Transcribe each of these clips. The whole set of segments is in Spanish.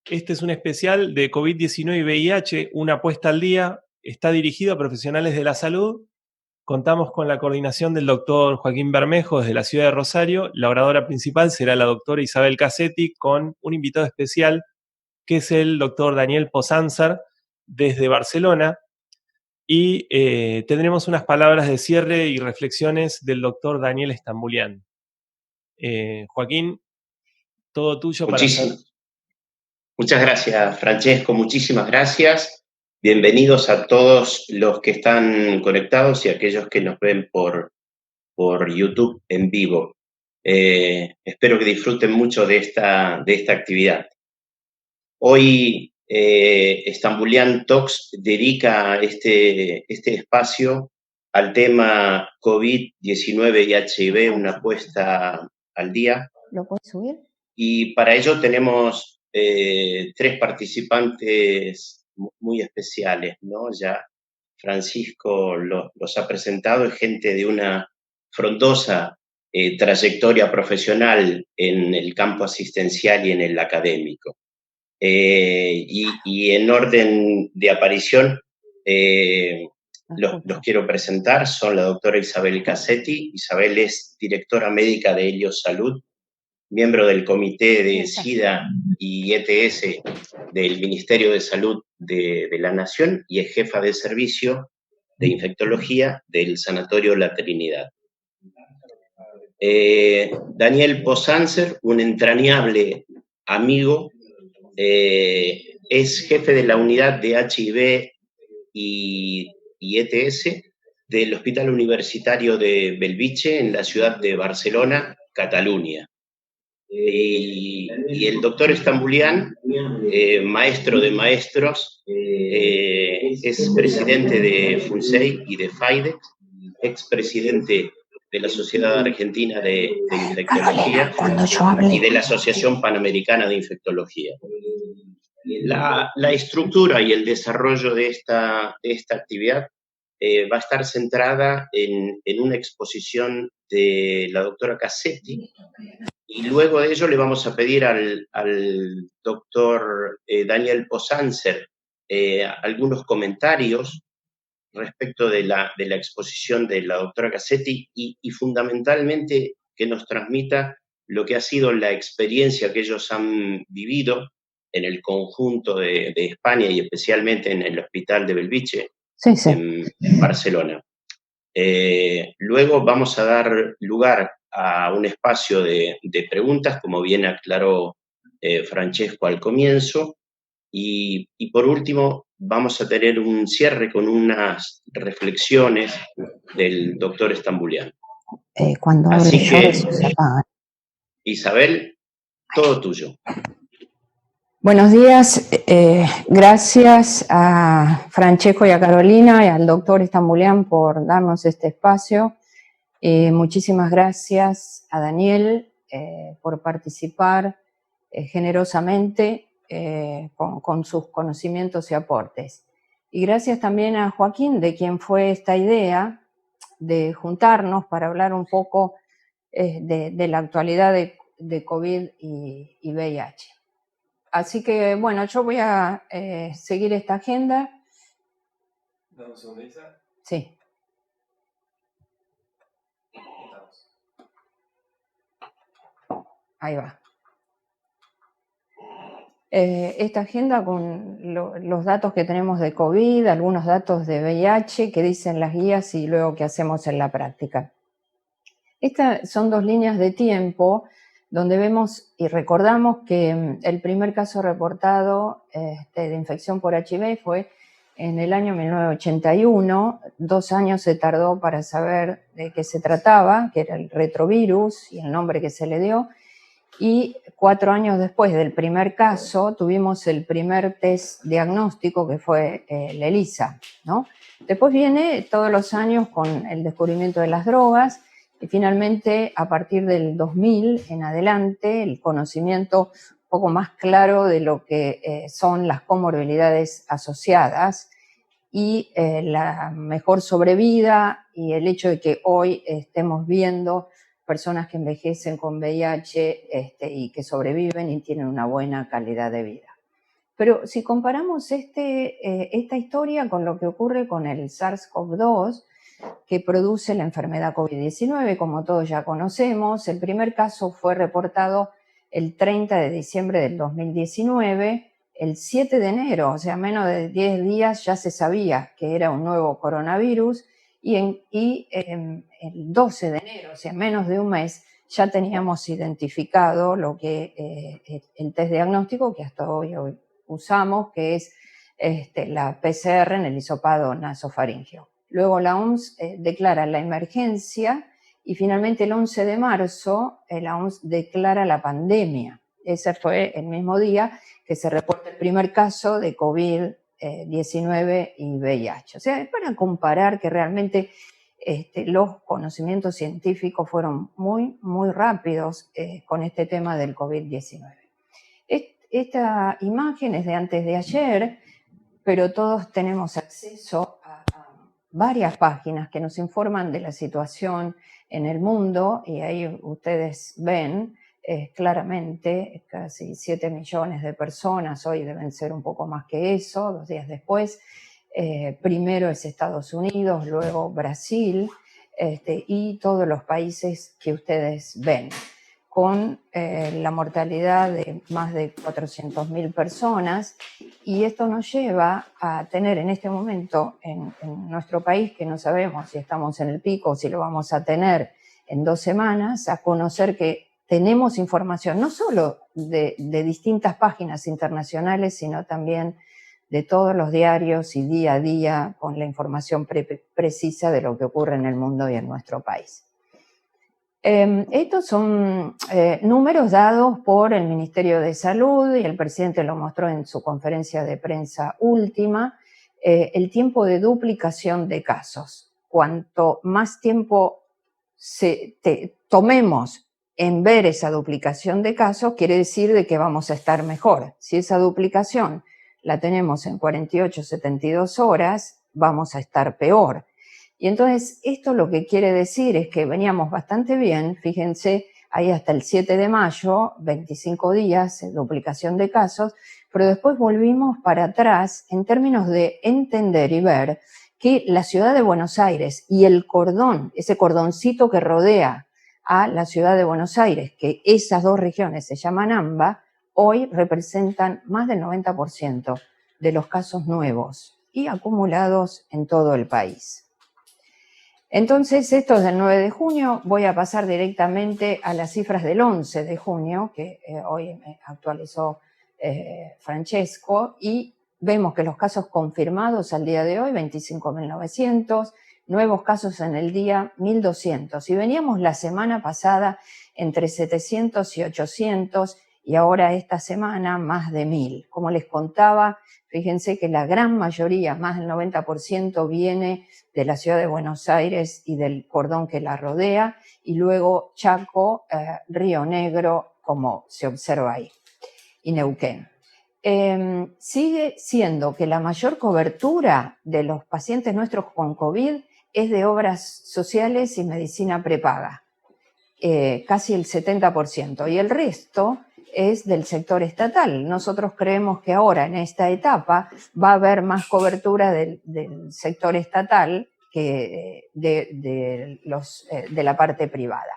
Este es un especial de COVID-19 y VIH, una apuesta al día. Está dirigido a profesionales de la salud. Contamos con la coordinación del doctor Joaquín Bermejo desde la ciudad de Rosario. La oradora principal será la doctora Isabel Cassetti, con un invitado especial que es el doctor Daniel Posanzer desde Barcelona. Y tendremos unas palabras de cierre y reflexiones del doctor Daniel Stambulian. Joaquín, todo tuyo para hacer. Muchas gracias, Francesco, muchísimas gracias. Bienvenidos a todos los que están conectados y a aquellos que nos ven por YouTube en vivo. Espero que disfruten mucho de esta actividad. Hoy Stambulian Talks dedica este espacio al tema COVID-19 y HIV, una apuesta al día. ¿Lo puedes subir? Y para ello tenemos 3 participantes muy especiales, ¿no? Ya Francisco los ha presentado, es gente de una frondosa trayectoria profesional en el campo asistencial y en el académico. Y en orden de aparición, los quiero presentar. Son la doctora Isabel Cassetti. Isabel es directora médica de Helios Salud, miembro del Comité de SIDA y ETS del Ministerio de Salud de la Nación y es jefa de servicio de infectología del Sanatorio La Trinidad. Daniel Posanzer, un entrañable amigo, es jefe de la unidad de HIV y ETS del Hospital Universitario de Bellvitge en la ciudad de Barcelona, Cataluña. Y el doctor Stambulian, maestro de maestros, es presidente de FUNSEI y de FAIDEX, expresidente de la Sociedad Argentina de Infectología y de la Asociación Panamericana de Infectología. La estructura y el desarrollo de esta actividad va a estar centrada en una exposición de la doctora Cassetti, y luego de ello le vamos a pedir al doctor Daniel Posanzer algunos comentarios respecto de la exposición de la doctora Cassetti y fundamentalmente que nos transmita lo que ha sido la experiencia que ellos han vivido en el conjunto de España y especialmente en el Hospital de Bellvitge, Sí. en Barcelona. Luego vamos a dar lugar a un espacio de preguntas, como bien aclaró Francesco al comienzo, y por último vamos a tener un cierre con unas reflexiones del doctor Stambulian. Cuando Así que, se apaga. Isabel, todo tuyo. Buenos días, gracias a Francesco y a Carolina y al doctor Stambulian por darnos este espacio. Muchísimas gracias a Daniel por participar generosamente con sus conocimientos y aportes. Y gracias también a Joaquín, de quien fue esta idea de juntarnos para hablar un poco de la actualidad de COVID y VIH. Así que, bueno, yo voy a seguir esta agenda. ¿Dame un segundo, Isa? Sí. Ahí va. Esta agenda con los datos que tenemos de COVID, algunos datos de VIH que dicen las guías y luego qué hacemos en la práctica. Estas son 2 líneas de tiempo donde vemos y recordamos que el primer caso reportado de infección por HIV fue en el año 1981. 2 años se tardó para saber de qué se trataba, que era el retrovirus y el nombre que se le dio. Y 4 años después del primer caso tuvimos el primer test diagnóstico, que fue el ELISA, ¿no? Después viene todos los años con el descubrimiento de las drogas y finalmente a partir del 2000 en adelante el conocimiento un poco más claro de lo que son las comorbilidades asociadas y la mejor sobrevida y el hecho de que hoy estemos viendo personas que envejecen con VIH y que sobreviven y tienen una buena calidad de vida. Pero si comparamos esta historia con lo que ocurre con el SARS-CoV-2, que produce la enfermedad COVID-19, como todos ya conocemos, el primer caso fue reportado el 30 de diciembre del 2019, el 7 de enero, o sea, menos de 10 días ya se sabía que era un nuevo coronavirus, y el 12 de enero, o sea, menos de un mes, ya teníamos identificado lo que el test diagnóstico que hasta hoy usamos, que es la PCR en el hisopado nasofaríngeo. Luego la OMS declara la emergencia y finalmente el 11 de marzo la OMS declara la pandemia. Ese fue el mismo día que se reporta el primer caso de COVID-19 y VIH. O sea, es para comparar que realmente los conocimientos científicos fueron muy, muy rápidos con este tema del COVID-19. Esta imagen es de antes de ayer, pero todos tenemos acceso a varias páginas que nos informan de la situación en el mundo, y ahí ustedes ven claramente casi 7 millones de personas, hoy deben ser un poco más que eso, 2 días después. Primero es Estados Unidos, luego Brasil, y todos los países que ustedes ven, con la mortalidad de más de 400.000 personas, y esto nos lleva a tener en este momento en nuestro país, que no sabemos si estamos en el pico o si lo vamos a tener en 2 semanas, a conocer que tenemos información no solo de distintas páginas internacionales, sino también de todos los diarios y día a día con la información precisa de lo que ocurre en el mundo y en nuestro país. Estos son números dados por el Ministerio de Salud, y el presidente lo mostró en su conferencia de prensa última, el tiempo de duplicación de casos. Cuanto más tiempo tomemos en ver esa duplicación de casos, quiere decir de que vamos a estar mejor. Si esa duplicación la tenemos en 48, 72 horas, vamos a estar peor. Y entonces esto lo que quiere decir es que veníamos bastante bien, fíjense, ahí hasta el 7 de mayo, 25 días, duplicación de casos, pero después volvimos para atrás en términos de entender y ver que la ciudad de Buenos Aires y el cordón, ese cordoncito que rodea a la ciudad de Buenos Aires, que esas dos regiones se llaman AMBA, hoy representan más del 90% de los casos nuevos y acumulados en todo el país. Entonces, esto es del 9 de junio, voy a pasar directamente a las cifras del 11 de junio, que hoy me actualizó Francesco, y vemos que los casos confirmados al día de hoy, 25.900, nuevos casos en el día, 1.200. Y veníamos la semana pasada entre 700 y 800, y ahora esta semana más de 1.000. Como les contaba, fíjense que la gran mayoría, más del 90%, viene de la ciudad de Buenos Aires y del cordón que la rodea, y luego Chaco, Río Negro, como se observa ahí, y Neuquén. Sigue siendo que la mayor cobertura de los pacientes nuestros con COVID es de obras sociales y medicina prepaga, casi el 70%, y el resto es del sector estatal. Nosotros creemos que ahora, en esta etapa, va a haber más cobertura del sector estatal que de la parte privada.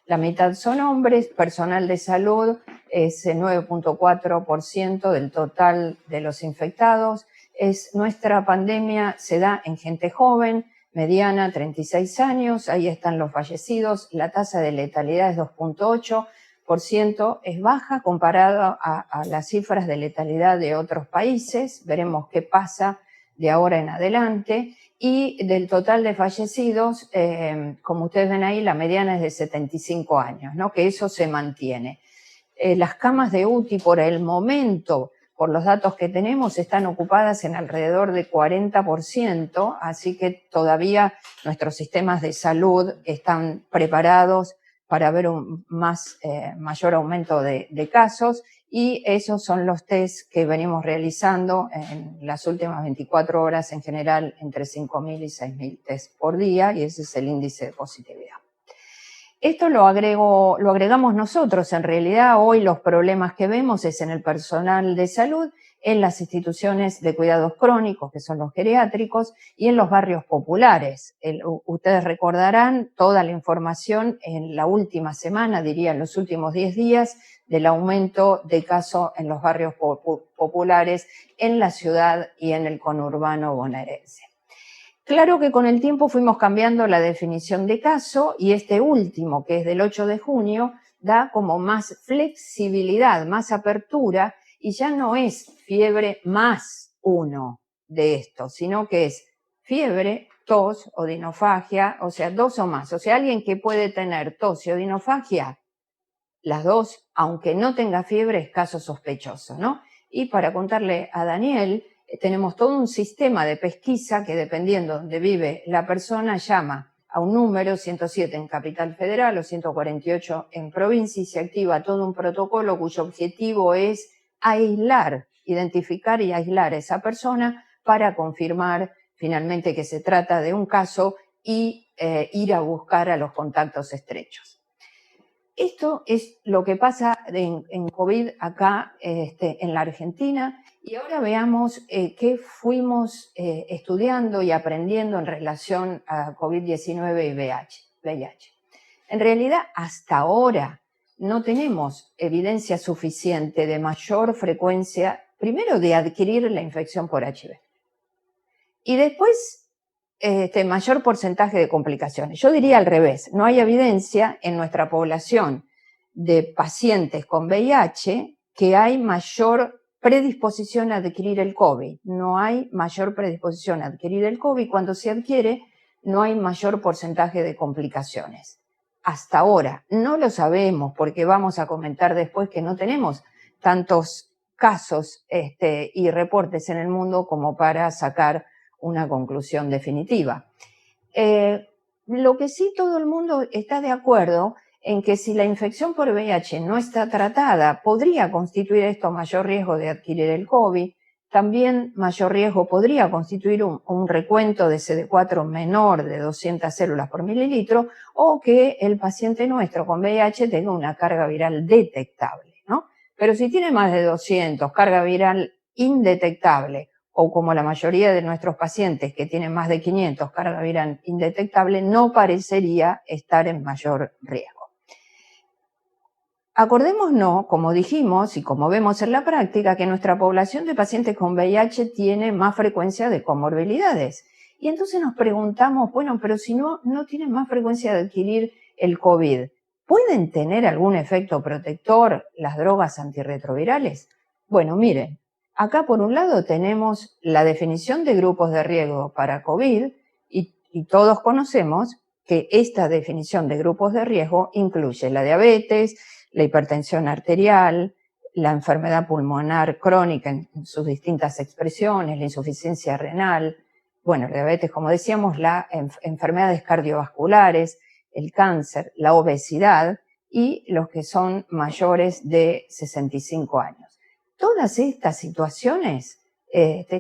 La mitad son hombres, personal de salud es 9.4% del total de los infectados. Nuestra pandemia se da en gente joven, mediana, 36 años, ahí están los fallecidos, la tasa de letalidad es 2.8%, es baja comparada a las cifras de letalidad de otros países, veremos qué pasa de ahora en adelante, y del total de fallecidos, como ustedes ven ahí, la mediana es de 75 años, ¿no? Que eso se mantiene. Las camas de UTI por el momento, por los datos que tenemos, están ocupadas en alrededor de 40%, así que todavía nuestros sistemas de salud están preparados para ver un mayor aumento de casos, y esos son los test que venimos realizando en las últimas 24 horas, en general entre 5.000 y 6.000 test por día, y ese es el índice de positividad. Esto lo agregamos nosotros. En realidad, hoy los problemas que vemos es en el personal de salud, en las instituciones de cuidados crónicos, que son los geriátricos, y en los barrios populares. Ustedes recordarán toda la información en la última semana, diría en los últimos 10 días, del aumento de casos en los barrios populares en la ciudad y en el conurbano bonaerense. Claro que con el tiempo fuimos cambiando la definición de caso y este último, que es del 8 de junio, da como más flexibilidad, más apertura y ya no es fiebre más uno de esto, sino que es fiebre, tos, odinofagia, o sea, 2 o más. O sea, alguien que puede tener tos y odinofagia, las dos, aunque no tenga fiebre, es caso sospechoso, ¿no? Y para contarle a Daniel, tenemos todo un sistema de pesquisa que dependiendo de donde vive la persona llama a un número, 107 en Capital Federal o 148 en provincia, y se activa todo un protocolo cuyo objetivo es aislar, identificar y aislar a esa persona para confirmar finalmente que se trata de un caso y ir a buscar a los contactos estrechos. Esto es lo que pasa en COVID acá en la Argentina, y ahora veamos qué fuimos estudiando y aprendiendo en relación a COVID-19 y VIH. En realidad, hasta ahora no tenemos evidencia suficiente de mayor frecuencia, primero de adquirir la infección por HIV, y después mayor porcentaje de complicaciones. Yo diría al revés, no hay evidencia en nuestra población de pacientes con VIH que hay mayor predisposición a adquirir el COVID. No hay mayor predisposición a adquirir el COVID. Cuando se adquiere, no hay mayor porcentaje de complicaciones. Hasta ahora no lo sabemos porque vamos a comentar después que no tenemos tantos casos y reportes en el mundo como para sacar una conclusión definitiva. Lo que sí todo el mundo está de acuerdo en que si la infección por VIH no está tratada, podría constituir esto mayor riesgo de adquirir el COVID. También mayor riesgo podría constituir un recuento de CD4 menor de 200 células por mililitro, o que el paciente nuestro con VIH tenga una carga viral detectable, ¿no? Pero si tiene más de 200, carga viral indetectable, o como la mayoría de nuestros pacientes que tienen más de 500, carga viral indetectable, no parecería estar en mayor riesgo. Acordémonos, como dijimos y como vemos en la práctica, que nuestra población de pacientes con VIH tiene más frecuencia de comorbilidades. Y entonces nos preguntamos, bueno, pero si no tienen más frecuencia de adquirir el COVID, ¿pueden tener algún efecto protector las drogas antirretrovirales? Bueno, miren, acá por un lado tenemos la definición de grupos de riesgo para COVID y todos conocemos que esta definición de grupos de riesgo incluye la diabetes, la hipertensión arterial, la enfermedad pulmonar crónica en sus distintas expresiones, la insuficiencia renal, bueno, la diabetes, como decíamos, las enfermedades cardiovasculares, el cáncer, la obesidad y los que son mayores de 65 años. Todas estas situaciones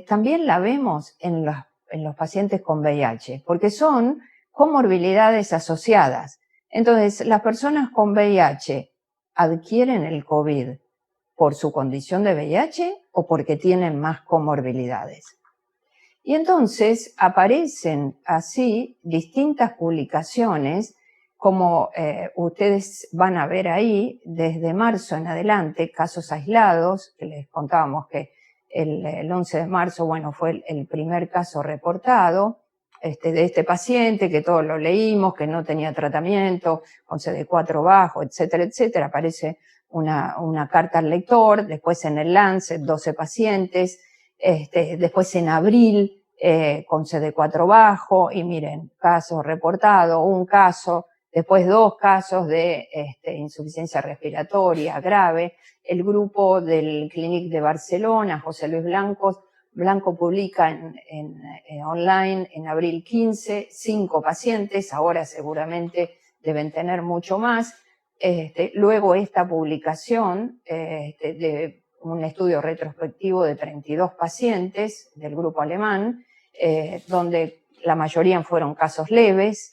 también la vemos en los pacientes con VIH, porque son comorbilidades asociadas. Entonces, las personas con VIH adquieren el COVID por su condición de VIH o porque tienen más comorbilidades. Y entonces aparecen así distintas publicaciones, como ustedes van a ver ahí, desde marzo en adelante, casos aislados, que les contábamos que el 11 de marzo, bueno, fue el primer caso reportado, de este paciente, que todos lo leímos, que no tenía tratamiento, con CD4 bajo, etcétera, etcétera. Aparece una carta al lector, después en el Lancet, 12 pacientes, después en abril, con CD4 bajo, y miren, caso reportado, un caso, después 2 casos de insuficiencia respiratoria grave. El grupo del Clínic de Barcelona, José Luis Blanco publica online en abril 15, 5 pacientes, ahora seguramente deben tener mucho más. Luego esta publicación de un estudio retrospectivo de 32 pacientes del grupo alemán, donde la mayoría fueron casos leves,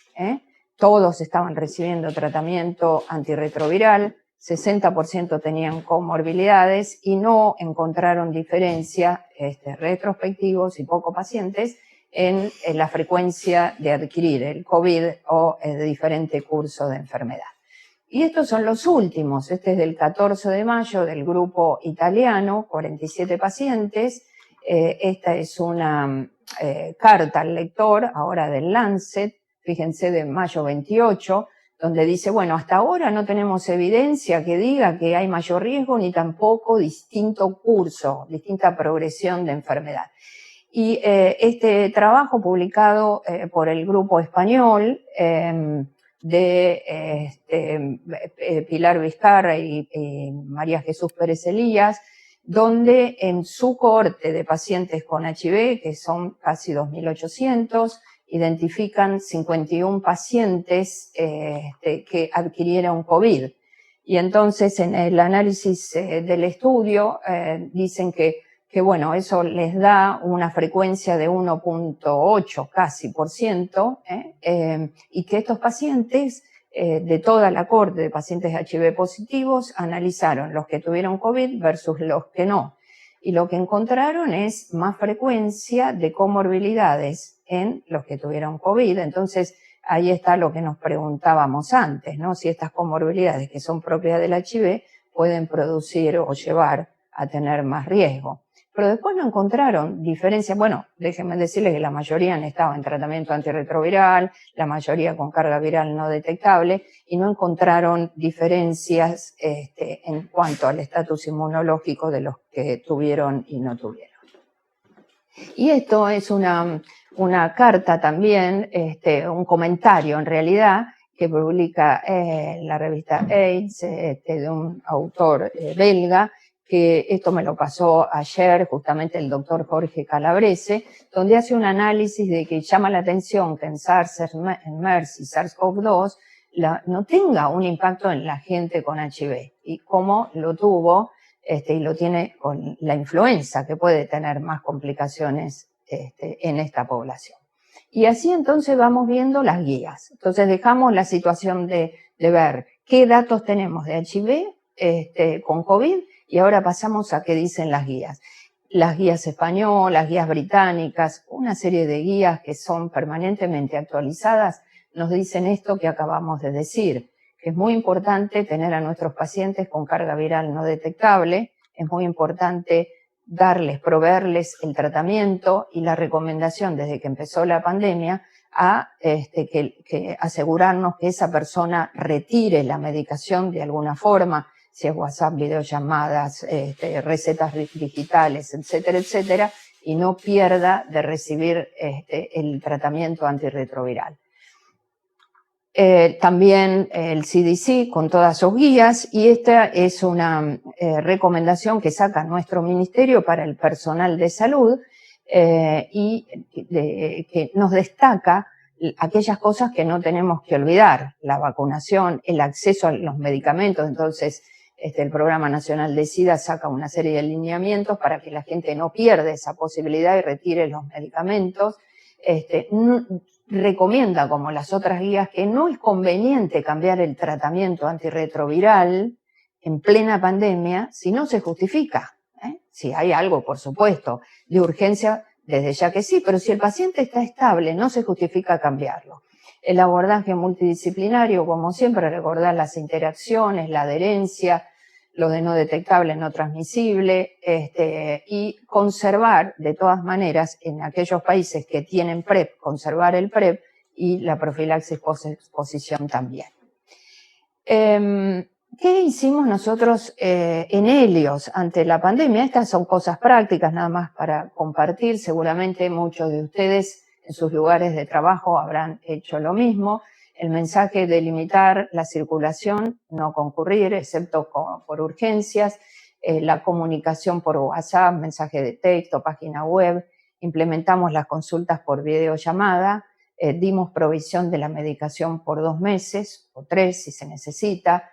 todos estaban recibiendo tratamiento antirretroviral, 60% tenían comorbilidades y no encontraron diferencia retrospectivos y pocos pacientes en la frecuencia de adquirir el COVID o de diferente curso de enfermedad. Y estos son los últimos, este es del 14 de mayo del grupo italiano, 47 pacientes. Esta es una carta al lector, ahora del Lancet, fíjense, de mayo 28, donde dice, bueno, hasta ahora no tenemos evidencia que diga que hay mayor riesgo ni tampoco distinto curso, distinta progresión de enfermedad. Y este trabajo publicado por el grupo español de Pilar Vizcarra y María Jesús Pérez Elías, donde en su cohorte de pacientes con HIV, que son casi 2.800, identifican 51 pacientes que adquirieron COVID. Y entonces en el análisis del estudio dicen que bueno, eso les da una frecuencia de 1.8 casi por ciento, y que estos pacientes de toda la cohorte de pacientes HIV positivos analizaron los que tuvieron COVID versus los que no. Y lo que encontraron es más frecuencia de comorbilidades en los que tuvieron COVID. Entonces, ahí está lo que nos preguntábamos antes, ¿no? Si estas comorbilidades que son propias del HIV pueden producir o llevar a tener más riesgo. Pero después no encontraron diferencias. Bueno, déjenme decirles que la mayoría han estado en tratamiento antirretroviral, la mayoría con carga viral no detectable, y no encontraron diferencias en cuanto al estatus inmunológico de los que tuvieron y no tuvieron. Y esto es una carta también, un comentario en realidad, que publica la revista AIDS, de un autor belga, que esto me lo pasó ayer justamente el doctor Jorge Calabrese, donde hace un análisis de que llama la atención que en SARS, en MERS y SARS-CoV-2 no tenga un impacto en la gente con HIV, y cómo lo tuvo y lo tiene con la influenza, que puede tener más complicaciones en esta población. Y así entonces vamos viendo las guías. Entonces dejamos la situación de ver qué datos tenemos de HIV con COVID, y ahora pasamos a qué dicen las guías. Las guías españolas, guías británicas, una serie de guías que son permanentemente actualizadas, nos dicen esto que acabamos de decir, que es muy importante tener a nuestros pacientes con carga viral no detectable, es muy importante proveerles el tratamiento y la recomendación desde que empezó la pandemia a que asegurarnos que esa persona retire la medicación de alguna forma, si es WhatsApp, videollamadas, recetas digitales, etcétera, etcétera, y no pierda de recibir el tratamiento antirretroviral. También el CDC con todas sus guías, y esta es una recomendación que saca nuestro ministerio para el personal de salud y que nos destaca aquellas cosas que no tenemos que olvidar: la vacunación, el acceso a los medicamentos. Entonces el Programa Nacional de SIDA saca una serie de lineamientos para que la gente no pierda esa posibilidad y retire los medicamentos. Recomienda, como las otras guías, que no es conveniente cambiar el tratamiento antirretroviral en plena pandemia si no se justifica. Si hay algo, por supuesto, de urgencia, desde ya que sí, pero si el paciente está estable, no se justifica cambiarlo. El abordaje multidisciplinario, como siempre, recordar las interacciones, la adherencia, lo de no detectable, no transmisible, y conservar, de todas maneras, en aquellos países que tienen PrEP, conservar el PrEP y la profilaxis post-exposición también. ¿Qué hicimos nosotros en Helios ante la pandemia? Estas son cosas prácticas, nada más para compartir. Seguramente muchos de ustedes en sus lugares de trabajo habrán hecho lo mismo. El mensaje de limitar la circulación, no concurrir, excepto por urgencias, la comunicación por WhatsApp, mensaje de texto, página web, implementamos las consultas por videollamada, dimos provisión de la medicación por 2 meses o 3 si se necesita.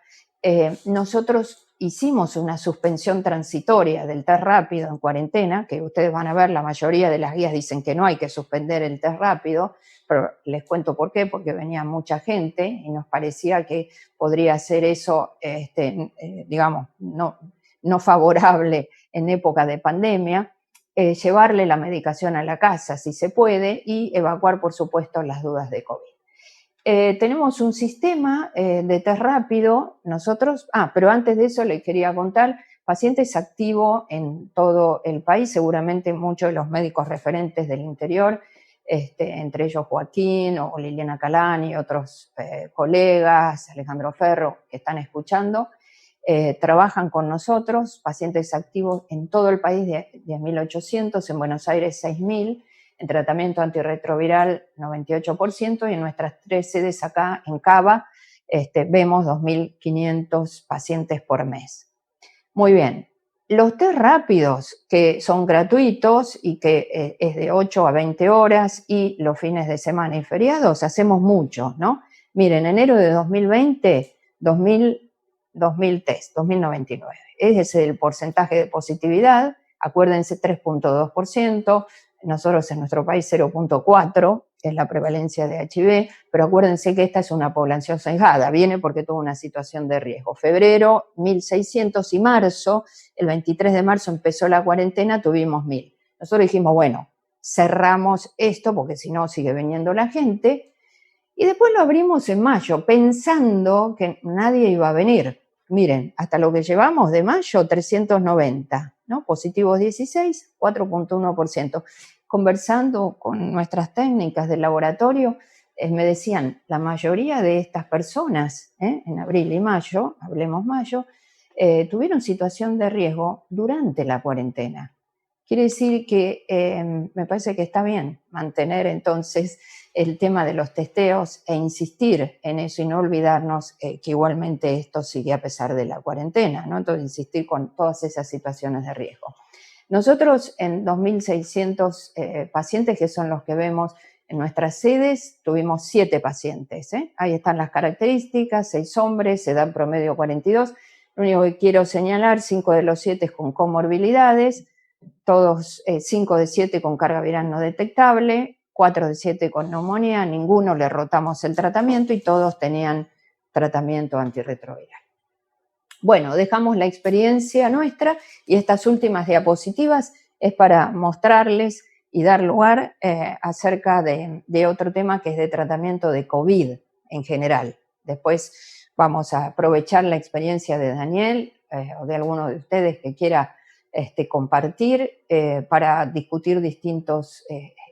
Nosotros hicimos una suspensión transitoria del test rápido en cuarentena, que ustedes van a ver, la mayoría de las guías dicen que no hay que suspender el test rápido, pero les cuento por qué, porque venía mucha gente y nos parecía que podría ser eso, digamos, no favorable en época de pandemia, llevarle la medicación a la casa si se puede y evacuar, por supuesto, las dudas de COVID. Tenemos un sistema de test rápido, nosotros, pero antes de eso les quería contar, pacientes activos en todo el país, seguramente muchos de los médicos referentes del interior, entre ellos Joaquín o Liliana Calani y otros colegas, Alejandro Ferro, que están escuchando, trabajan con nosotros, pacientes activos en todo el país de 10.800, en Buenos Aires 6.000, en tratamiento antirretroviral 98%, y en nuestras 3 sedes acá en Cava vemos 2.500 pacientes por mes. Muy bien, los test rápidos que son gratuitos y que es de 8 a 20 horas y los fines de semana y feriados, hacemos muchos, ¿no? Miren, enero de 2020, 2.000 test, 2.099. Ese es el porcentaje de positividad, acuérdense 3.2%, nosotros en nuestro país 0.4 es la prevalencia de HIV, pero acuérdense que esta es una población cejada, viene porque tuvo una situación de riesgo. Febrero 1.600 y marzo, el 23 de marzo empezó la cuarentena, tuvimos 1.000. Nosotros dijimos, bueno, cerramos esto porque si no sigue viniendo la gente, y después lo abrimos en mayo pensando que nadie iba a venir. Miren, hasta lo que llevamos de mayo, 390, ¿no? Positivos 16, 4.1%. Conversando con nuestras técnicas del laboratorio, me decían, la mayoría de estas personas, en abril y mayo, hablemos mayo, tuvieron situación de riesgo durante la cuarentena. Quiere decir que me parece que está bien mantener entonces el tema de los testeos e insistir en eso y no olvidarnos que igualmente esto sigue a pesar de la cuarentena, ¿no? Entonces insistir con todas esas situaciones de riesgo. Nosotros en 2.600 pacientes, que son los que vemos en nuestras sedes, tuvimos 7 pacientes. Ahí están las características, 6 hombres, edad promedio 42. Lo único que quiero señalar, 5 de los 7 con comorbilidades, todos 5 de 7 con carga viral no detectable, 4 de 7 con neumonía, ninguno le rotamos el tratamiento y todos tenían tratamiento antirretroviral. Bueno, dejamos la experiencia nuestra y estas últimas diapositivas es para mostrarles y dar lugar acerca de otro tema que es de tratamiento de COVID en general. Después vamos a aprovechar la experiencia de Daniel o de alguno de ustedes que quiera compartir para discutir distintos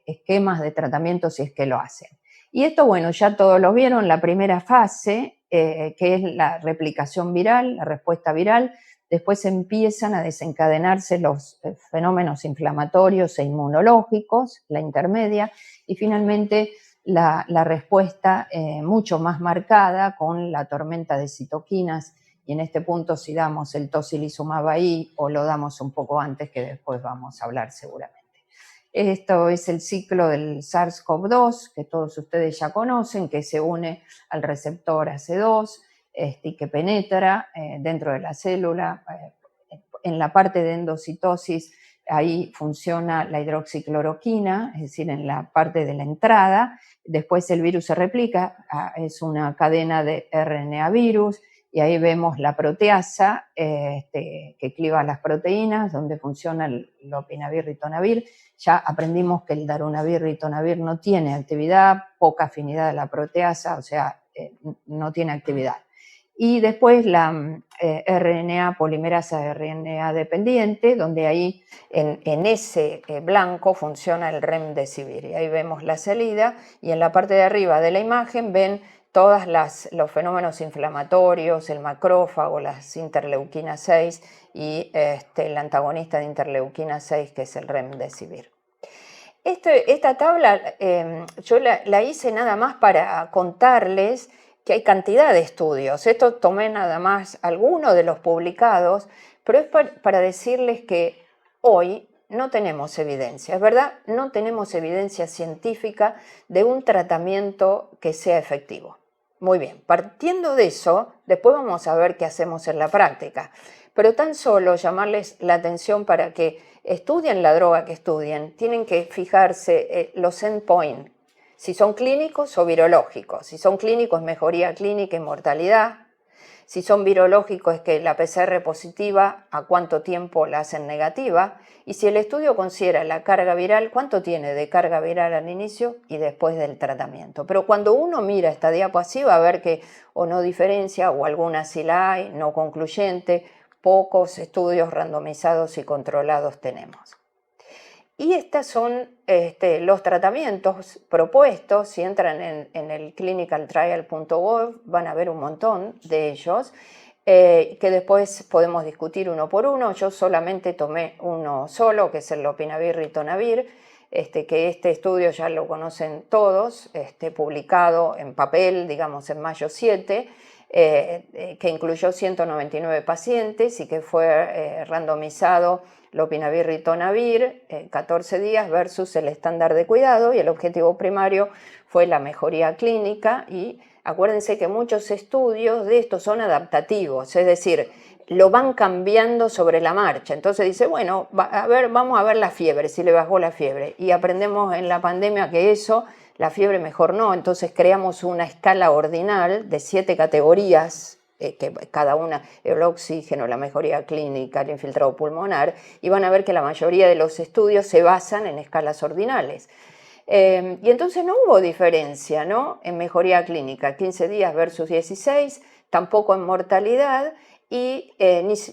esquemas de tratamiento si es que lo hacen. Y esto, bueno, ya todos lo vieron, la primera fase, que es la replicación viral, la respuesta viral, después empiezan a desencadenarse los fenómenos inflamatorios e inmunológicos, la intermedia, y finalmente la respuesta mucho más marcada con la tormenta de citoquinas, y en este punto si damos el tocilizumab ahí o lo damos un poco antes, que después vamos a hablar seguramente. Esto es el ciclo del SARS-CoV-2, que todos ustedes ya conocen, que se une al receptor AC2 y que penetra dentro de la célula. En la parte de endocitosis, ahí funciona la hidroxicloroquina, es decir, en la parte de la entrada. Después el virus se replica, es una cadena de RNA virus, y ahí vemos la proteasa que cliva las proteínas, donde funciona el lopinavir-ritonavir. Ya aprendimos que el darunavir-ritonavir no tiene actividad, poca afinidad de la proteasa, o sea, no tiene actividad. Y después la RNA, polimerasa RNA dependiente, donde ahí en ese blanco funciona el remdesivir. Y ahí vemos la salida, y en la parte de arriba de la imagen ven todos los fenómenos inflamatorios, el macrófago, las interleuquinas 6 y el antagonista de interleuquina 6, que es el remdesivir. Esta tabla yo la hice nada más para contarles que hay cantidad de estudios. Esto tomé nada más algunos de los publicados, pero es para decirles que hoy no tenemos evidencia, ¿es verdad? No tenemos evidencia científica de un tratamiento que sea efectivo. Muy bien, partiendo de eso, después vamos a ver qué hacemos en la práctica. Pero tan solo llamarles la atención para que estudien la droga que estudien, tienen que fijarse los endpoints, si son clínicos o virológicos. Si son clínicos, mejoría clínica y mortalidad. Si son virológicos, es que la PCR positiva, a cuánto tiempo la hacen negativa. Y si el estudio considera la carga viral, cuánto tiene de carga viral al inicio y después del tratamiento. Pero cuando uno mira esta diapositiva, va a ver que o no diferencia o alguna sí la hay, no concluyente, pocos estudios randomizados y controlados tenemos. Y estos son los tratamientos propuestos. Si entran en el clinicaltrial.gov van a ver un montón de ellos, que después podemos discutir uno por uno. Yo solamente tomé uno solo, que es el lopinavir-ritonavir, que este estudio ya lo conocen todos, publicado en papel, digamos, en mayo 7, que incluyó 199 pacientes y que fue randomizado lopinavir-ritonavir, 14 días versus el estándar de cuidado, y el objetivo primario fue la mejoría clínica. Y acuérdense que muchos estudios de estos son adaptativos, es decir, lo van cambiando sobre la marcha. Entonces dice, bueno, vamos a ver la fiebre, si le bajó la fiebre. Y aprendemos en la pandemia que eso, la fiebre mejor no. Entonces creamos una escala ordinal de 7 categorías, que cada una, el oxígeno, la mejoría clínica, el infiltrado pulmonar, y van a ver que la mayoría de los estudios se basan en escalas ordinales. Y entonces no hubo diferencia, ¿no?, en mejoría clínica, 15 días versus 16, tampoco en mortalidad y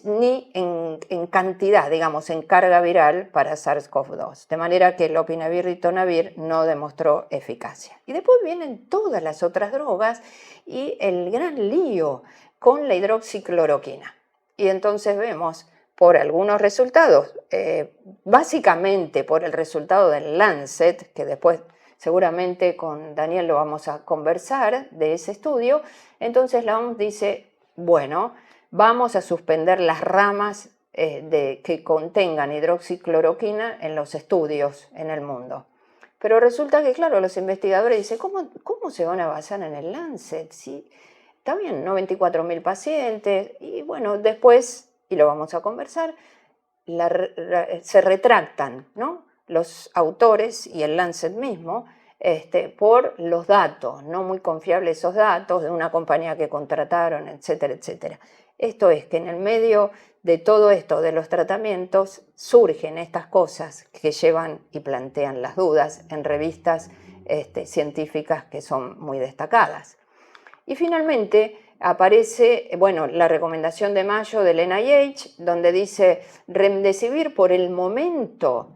ni en cantidad, digamos, en carga viral para SARS-CoV-2. De manera que el lopinavir-ritonavir no demostró eficacia. Y después vienen todas las otras drogas y el gran lío con la hidroxicloroquina. Y entonces vemos por algunos resultados, básicamente por el resultado del Lancet, que después seguramente con Daniel lo vamos a conversar de ese estudio. Entonces la OMS dice, bueno, vamos a suspender las ramas que contengan hidroxicloroquina en los estudios en el mundo. Pero resulta que, claro, los investigadores dicen, ¿cómo se van a basar en el Lancet? ¿Sí? Está bien, 94.000 pacientes, y bueno, después, y lo vamos a conversar, se retractan, ¿no?, los autores y el Lancet mismo, por los datos, no muy confiables esos datos de una compañía que contrataron, etcétera, etcétera. Esto es que en el medio de todo esto de los tratamientos surgen estas cosas que llevan y plantean las dudas en revistas científicas que son muy destacadas. Y finalmente aparece, bueno, la recomendación de mayo del NIH, donde dice remdesivir por el momento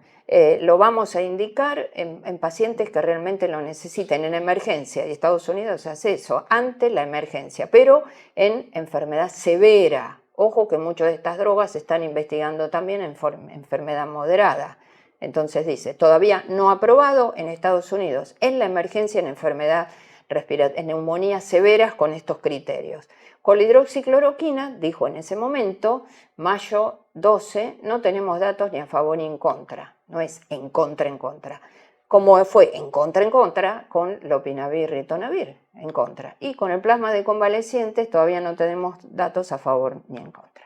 lo vamos a indicar en pacientes que realmente lo necesiten en emergencia, y Estados Unidos hace eso, ante la emergencia, pero en enfermedad severa. Ojo que muchas de estas drogas se están investigando también en enfermedad moderada. Entonces dice, todavía no aprobado en Estados Unidos, en la emergencia en enfermedad en neumonías severas con estos criterios. Con la hidroxicloroquina, dijo en ese momento, mayo 12, no tenemos datos ni a favor ni en contra, no es en contra, como fue en contra con lopinavir-ritonavir, en contra. Y con el plasma de convalecientes todavía no tenemos datos a favor ni en contra.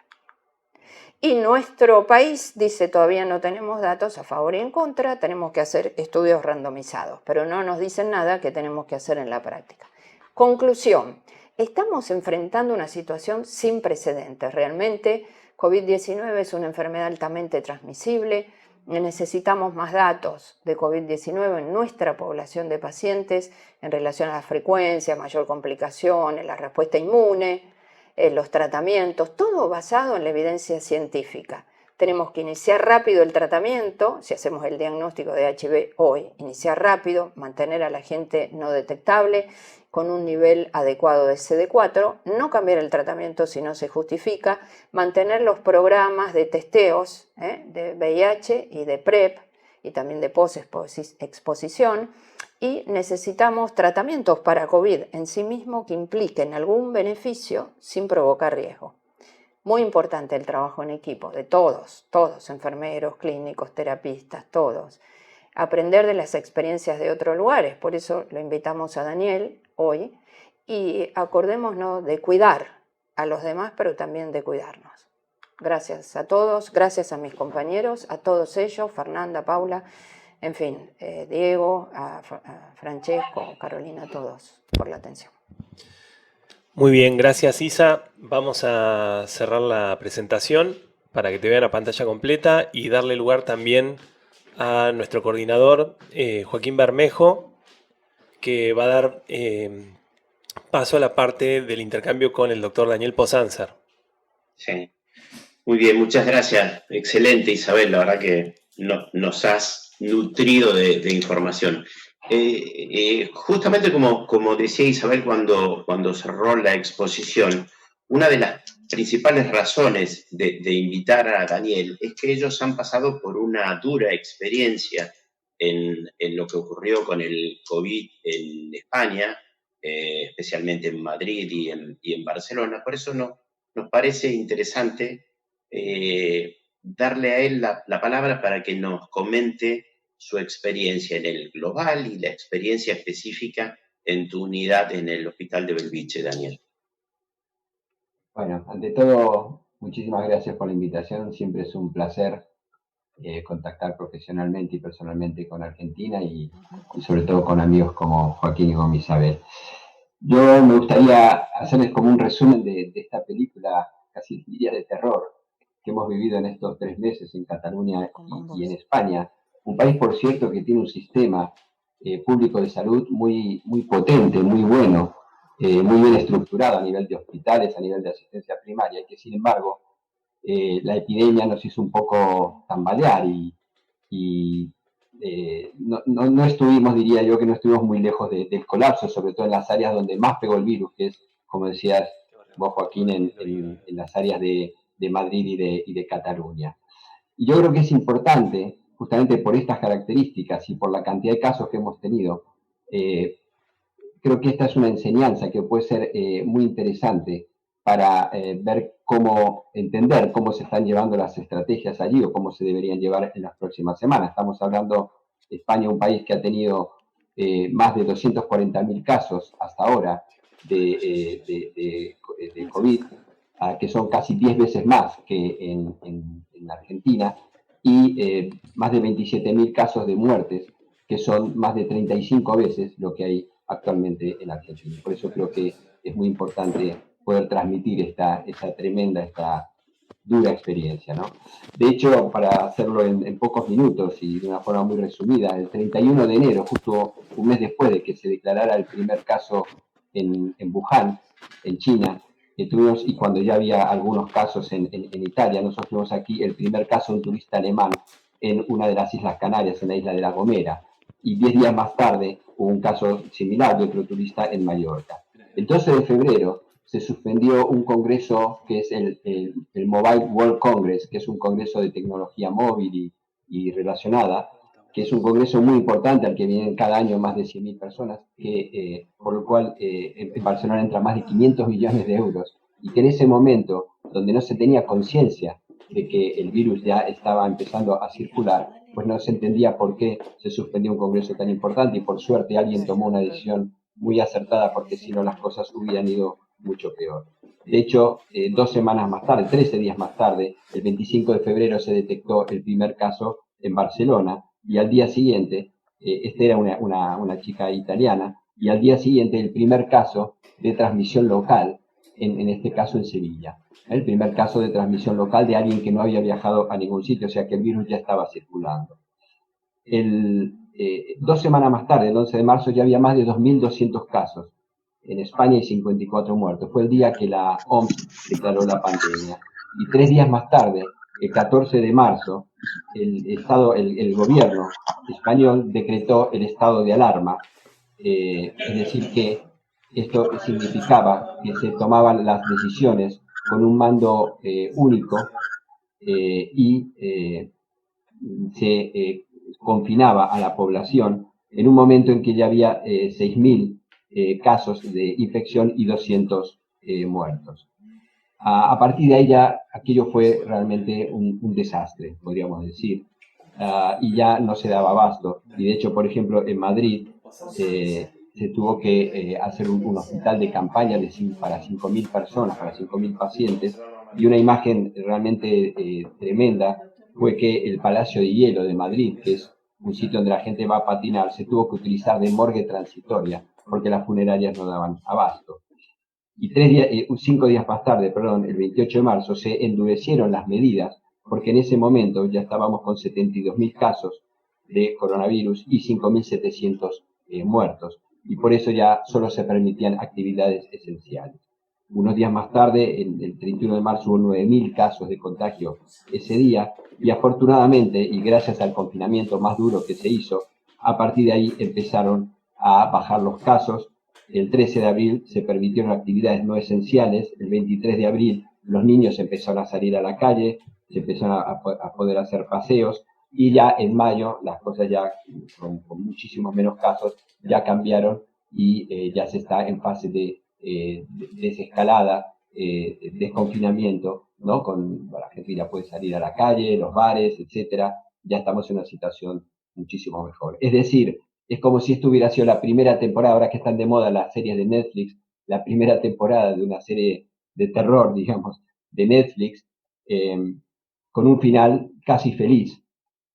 Y nuestro país dice, todavía no tenemos datos a favor y en contra, tenemos que hacer estudios randomizados, pero no nos dicen nada que tenemos que hacer en la práctica. Conclusión, estamos enfrentando una situación sin precedentes. Realmente, COVID-19 es una enfermedad altamente transmisible. Necesitamos más datos de COVID-19 en nuestra población de pacientes en relación a la frecuencia, mayor complicación, en la respuesta inmune, los tratamientos, todo basado en la evidencia científica. Tenemos que iniciar rápido el tratamiento, si hacemos el diagnóstico de HIV hoy, iniciar rápido, mantener a la gente no detectable con un nivel adecuado de CD4, no cambiar el tratamiento si no se justifica, mantener los programas de testeos de VIH y de PrEP y también de post-exposición, y necesitamos tratamientos para COVID en sí mismo que impliquen algún beneficio sin provocar riesgo. Muy importante el trabajo en equipo de todos, enfermeros, clínicos, terapistas, todos. Aprender de las experiencias de otros lugares, por eso lo invitamos a Daniel hoy, y acordémonos de cuidar a los demás, pero también de cuidarnos. Gracias a todos, gracias a mis compañeros, a todos ellos, Fernanda, Paula, en fin, Diego, a Francesco, Carolina, a todos por la atención. Muy bien, gracias Isa. Vamos a cerrar la presentación para que te vean la pantalla completa y darle lugar también a nuestro coordinador, Joaquín Bermejo, que va a dar paso a la parte del intercambio con el doctor Daniel Posanzer. Sí. Muy bien, muchas gracias. Excelente, Isabel. La verdad que nos has nutrido de información. Justamente como decía Isabel cuando cerró la exposición, una de las principales razones de invitar a Daniel es que ellos han pasado por una dura experiencia en lo que ocurrió con el COVID en España, especialmente en Madrid y en Barcelona. Por eso nos parece interesante darle a él la palabra para que nos comente su experiencia en el global y la experiencia específica en tu unidad en el Hospital de Belviche, Daniel. Bueno, ante todo, muchísimas gracias por la invitación. Siempre es un placer contactar profesionalmente y personalmente con Argentina y sobre todo con amigos como Joaquín y como Isabel. Yo me gustaría hacerles como un resumen de esta película, casi diría de terror, que hemos vivido en estos 3 meses en Cataluña y en España. Un país, por cierto, que tiene un sistema público de salud muy potente, muy bueno, muy bien estructurado a nivel de hospitales, a nivel de asistencia primaria, y que sin embargo la epidemia nos hizo un poco tambalear y no estuvimos, diría yo, que no estuvimos muy lejos del colapso, sobre todo en las áreas donde más pegó el virus, que es, como decías vos, Joaquín, en las áreas de Madrid y de Cataluña. Y yo creo que es importante, justamente por estas características y por la cantidad de casos que hemos tenido, creo que esta es una enseñanza que puede ser muy interesante para entender cómo se están llevando las estrategias allí o cómo se deberían llevar en las próximas semanas. Estamos hablando de España, un país que ha tenido más de 240.000 casos hasta ahora de COVID, que son casi 10 veces más que en Argentina, y más de 27.000 casos de muertes, que son más de 35 veces lo que hay actualmente en Argentina. Por eso creo que es muy importante poder transmitir esta tremenda, esta dura experiencia, ¿no? De hecho, para hacerlo en pocos minutos y de una forma muy resumida, el 31 de enero, justo un mes después de que se declarara el primer caso en Wuhan, en China, tuvimos, y cuando ya había algunos casos en Italia, nosotros tuvimos aquí el primer caso de un turista alemán en una de las Islas Canarias, en la isla de La Gomera, y 10 días más tarde hubo un caso similar de otro turista en Mallorca. El 12 de febrero se suspendió un congreso que es el Mobile World Congress, que es un congreso de tecnología móvil y relacionada, que es un congreso muy importante al que vienen cada año más de 100.000 personas, por lo cual en Barcelona entra más de 500 millones de euros, y que en ese momento, donde no se tenía conciencia de que el virus ya estaba empezando a circular, pues no se entendía por qué se suspendió un congreso tan importante, y por suerte alguien tomó una decisión muy acertada, porque si no las cosas hubieran ido mucho peor. De hecho, 2 semanas más tarde, 13 días más tarde, el 25 de febrero se detectó el primer caso en Barcelona, y al día siguiente, esta era una chica italiana, y al día siguiente el primer caso de transmisión local, en este caso en Sevilla. El primer caso de transmisión local de alguien que no había viajado a ningún sitio, o sea que el virus ya estaba circulando. 2 semanas más tarde, el 11 de marzo, ya había más de 2.200 casos en España y 54 muertos. Fue el día que la OMS declaró la pandemia. Y 3 días más tarde, el 14 de marzo, el gobierno español decretó el estado de alarma. Es decir, que esto significaba que se tomaban las decisiones con un mando único y se confinaba a la población en un momento en que ya había 6.000 casos de infección y 200 muertos. A partir de ahí ya aquello fue realmente un desastre, podríamos decir, y ya no se daba abasto. Y de hecho, por ejemplo, en Madrid se se tuvo que hacer un hospital de campaña para 5.000 personas, para 5.000 pacientes, y una imagen realmente tremenda fue que el Palacio de Hielo de Madrid, que es un sitio donde la gente va a patinar, se tuvo que utilizar de morgue transitoria porque las funerarias no daban abasto. Y 5 días más tarde, perdón, el 28 de marzo, se endurecieron las medidas porque en ese momento ya estábamos con 72.000 casos de coronavirus y 5.700 muertos. Y por eso ya solo se permitían actividades esenciales. Unos días más tarde, el 31 de marzo, hubo 9.000 casos de contagio ese día y afortunadamente, y gracias al confinamiento más duro que se hizo, a partir de ahí empezaron a bajar los casos. El 13 de abril se permitieron actividades no esenciales. El 23 de abril los niños empezaron a salir a la calle, se empezaron a poder hacer paseos y ya en mayo las cosas ya con muchísimos menos casos ya cambiaron y ya se está en fase de desescalada, desconfinamiento, ¿no? La gente ya puede salir a la calle, los bares, etcétera. Ya estamos en una situación muchísimo mejor. Es decir, es como si esto hubiera sido la primera temporada, ahora que están de moda las series de Netflix, la primera temporada de una serie de terror, digamos, de Netflix, con un final casi feliz,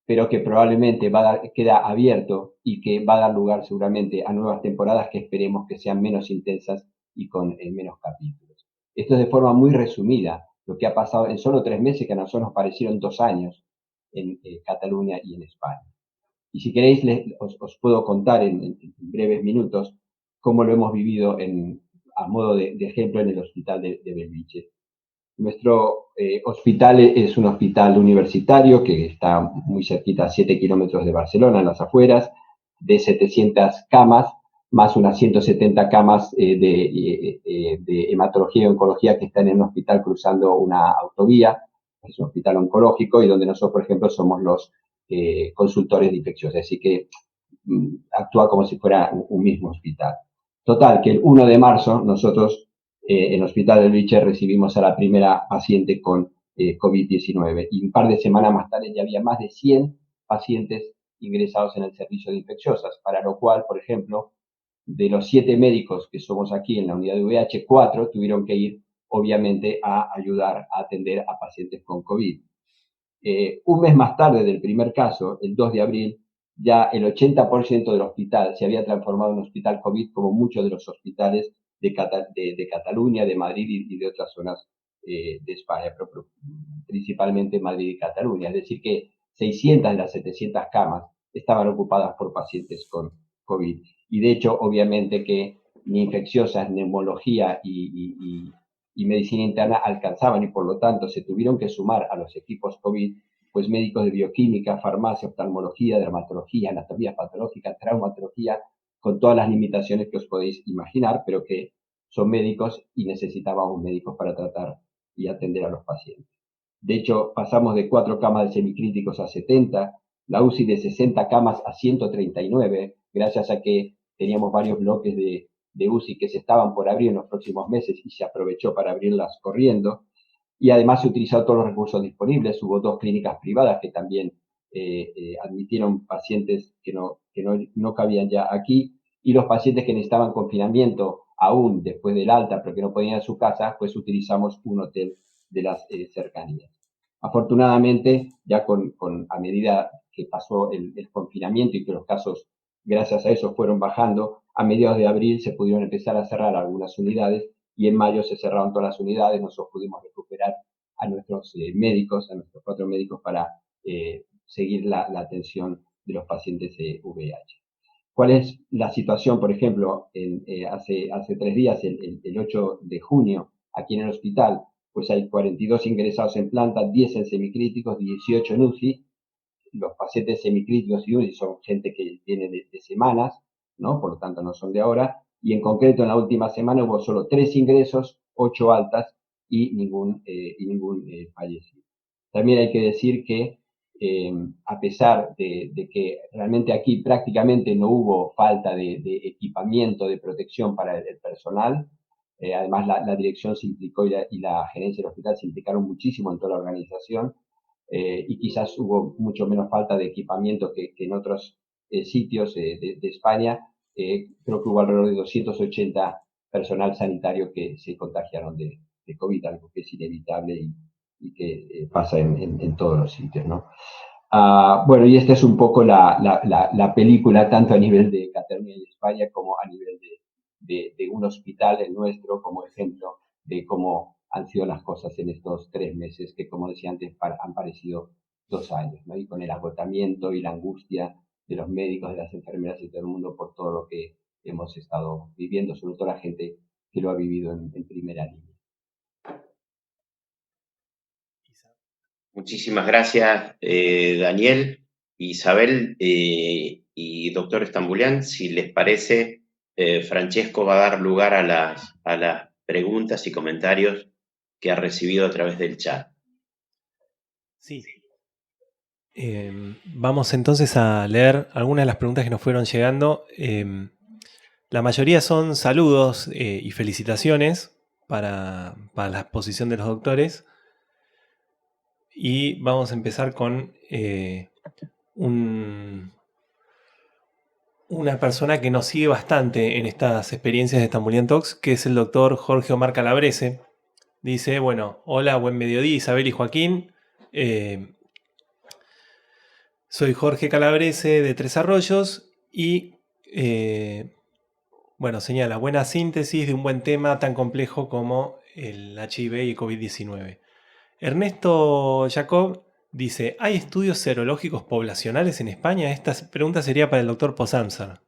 pero que probablemente queda abierto y que va a dar lugar seguramente a nuevas temporadas que esperemos que sean menos intensas y con menos capítulos. Esto es de forma muy resumida lo que ha pasado en solo 3 meses, que a nosotros nos parecieron 2 años en Cataluña y en España. Y si queréis, os puedo contar en breves minutos cómo lo hemos vivido a modo de ejemplo en el hospital de Bellvitge. Nuestro hospital es un hospital universitario que está muy cerquita, a 7 kilómetros de Barcelona, en las afueras, de 700 camas, más unas 170 camas de hematología y oncología que están en un hospital cruzando una autovía. Es un hospital oncológico y donde nosotros, por ejemplo, somos los consultores de infecciosas, así que actúa como si fuera un mismo hospital. Total, que el 1 de marzo nosotros en el Hospital del Bellvitge recibimos a la primera paciente con COVID-19 y un par de semanas más tarde ya había más de 100 pacientes ingresados en el servicio de infecciosas, para lo cual, por ejemplo, de los 7 médicos que somos aquí en la unidad de VIH, 4 tuvieron que ir, obviamente, a ayudar a atender a pacientes con COVID. Un mes más tarde del primer caso, el 2 de abril, ya el 80% del hospital se había transformado en un hospital COVID, como muchos de los hospitales de Cataluña, de Madrid y de otras zonas de España, pero principalmente Madrid y Cataluña. Es decir, que 600 de las 700 camas estaban ocupadas por pacientes con COVID. Y de hecho, obviamente que ni infecciosas, neumología y medicina interna alcanzaban y por lo tanto se tuvieron que sumar a los equipos COVID, pues médicos de bioquímica, farmacia, oftalmología, dermatología, anatomía patológica, traumatología, con todas las limitaciones que os podéis imaginar, pero que son médicos y necesitábamos médicos para tratar y atender a los pacientes. De hecho, pasamos de 4 camas de semicríticos a 70, la UCI de 60 camas a 139, gracias a que teníamos varios bloques de UCI que se estaban por abrir en los próximos meses y se aprovechó para abrirlas corriendo. Y además se utilizaron todos los recursos disponibles. Hubo 2 clínicas privadas que también admitieron pacientes que no cabían ya aquí. Y los pacientes que necesitaban confinamiento aún después del alta, pero que no podían ir a su casa, pues utilizamos un hotel de las cercanías. Afortunadamente, ya a medida que pasó el confinamiento y que los casos, gracias a eso, fueron bajando, a mediados de abril se pudieron empezar a cerrar algunas unidades y en mayo se cerraron todas las unidades. Nosotros pudimos recuperar a nuestros médicos, a nuestros 4 médicos para seguir la atención de los pacientes VIH. ¿Cuál es la situación, por ejemplo, hace 3 días, el 8 de junio, aquí en el hospital? Pues hay 42 ingresados en planta, 10 en semicríticos, 18 en UCI. Los pacientes semicríticos y UCI son gente que viene de semanas, ¿no? Por lo tanto no son de ahora, y en concreto en la última semana hubo solo 3 ingresos, 8 altas y ningún fallecido. También hay que decir que a pesar de que realmente aquí prácticamente no hubo falta de equipamiento de protección para el personal, además la dirección se implicó y la gerencia del hospital se implicaron muchísimo en toda la organización, y quizás hubo mucho menos falta de equipamiento que en otros sitios de España. creo que hubo alrededor de 280 personal sanitario que se contagiaron de COVID, algo que es inevitable y que pasa en todos los sitios, ¿no? Bueno, y esta es un poco la película, tanto a nivel de Cataluña y España como a nivel de un hospital, el nuestro, como ejemplo de cómo han sido las cosas en estos 3 meses, que como decía antes, han parecido 2 años, ¿no? Y con el agotamiento y la angustia de los médicos, de las enfermeras y todo el mundo por todo lo que hemos estado viviendo, sobre todo la gente que lo ha vivido en primera línea. Muchísimas gracias, Daniel, Isabel y doctor Stambulian. Si les parece, Francesco va a dar lugar a las preguntas y comentarios que ha recibido a través del chat. Sí. Vamos entonces a leer algunas de las preguntas que nos fueron llegando. La mayoría son saludos y felicitaciones para la exposición de los doctores. Y vamos a empezar con una persona que nos sigue bastante en estas experiencias de Stambulian Talks, que es el doctor Jorge Omar Calabrese. Dice, bueno, hola, buen mediodía, Isabel y Joaquín. Soy Jorge Calabrese de Tres Arroyos y, bueno, señala, buena síntesis de un buen tema tan complejo como el HIV y COVID-19. Ernesto Jacob dice, ¿hay estudios serológicos poblacionales en España? Esta pregunta sería para el doctor Posanza.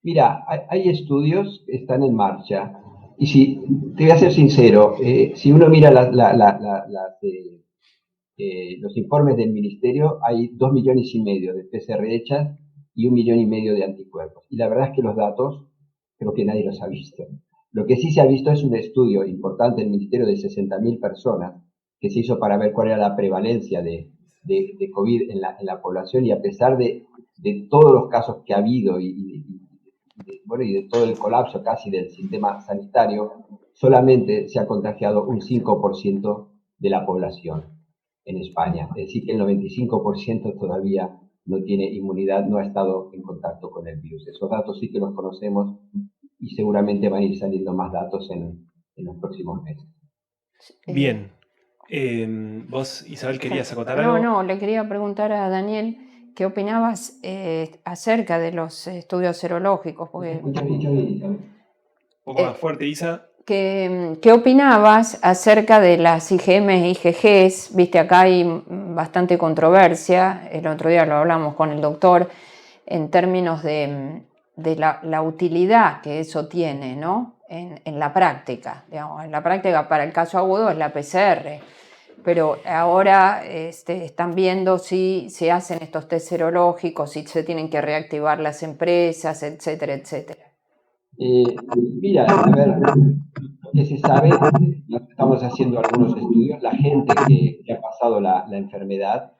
Mira, hay estudios que están en marcha. Y si, te voy a ser sincero, si uno mira los informes del ministerio, hay 2,5 millones de PCR hechas y 1,5 millones de anticuerpos. Y la verdad es que los datos, creo que nadie los ha visto. Lo que sí se ha visto es un estudio importante del ministerio de 60.000 personas que se hizo para ver cuál era la prevalencia de COVID en la población, y a pesar de todos los casos que ha habido y de todo el colapso casi del sistema sanitario, solamente se ha contagiado un 5% de la población en España. Es decir, que el 95% todavía no tiene inmunidad, no ha estado en contacto con el virus. Esos datos sí que los conocemos y seguramente van a ir saliendo más datos en los próximos meses. Bien. ¿Vos, Isabel, querías acotar algo? No, le quería preguntar a Daniel qué opinabas acerca de los estudios serológicos. Porque, Un poco más fuerte, Isa. ¿Qué opinabas acerca de las IgM e IgGs? Viste, acá hay bastante controversia. El otro día lo hablamos con el doctor en términos de la utilidad que eso tiene, ¿no? En la práctica. Digamos, en la práctica, para el caso agudo, es la PCR. Pero ahora están viendo si se hacen estos test serológicos, si se tienen que reactivar las empresas, etcétera, etcétera. Mira, a ver, lo que se sabe, estamos haciendo algunos estudios, la gente que ha pasado la enfermedad,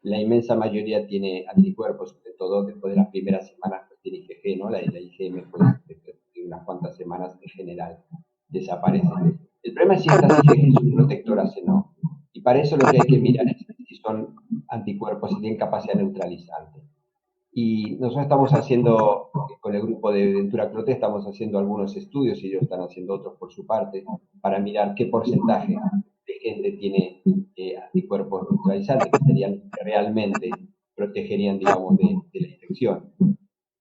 la inmensa mayoría tiene anticuerpos, sobre todo después de las primeras semanas pues tiene IgG, ¿no? La IgM pues después de unas cuantas semanas en general desaparece. El problema es si estas IgG son protectoras o no. Y para eso lo que hay que mirar es si son anticuerpos, si tienen capacidad neutralizante. Y nosotros estamos haciendo, con el grupo de Ventura Clote, estamos haciendo algunos estudios y ellos están haciendo otros por su parte, para mirar qué porcentaje de gente tiene anticuerpos neutralizantes que realmente protegerían, digamos, de la infección.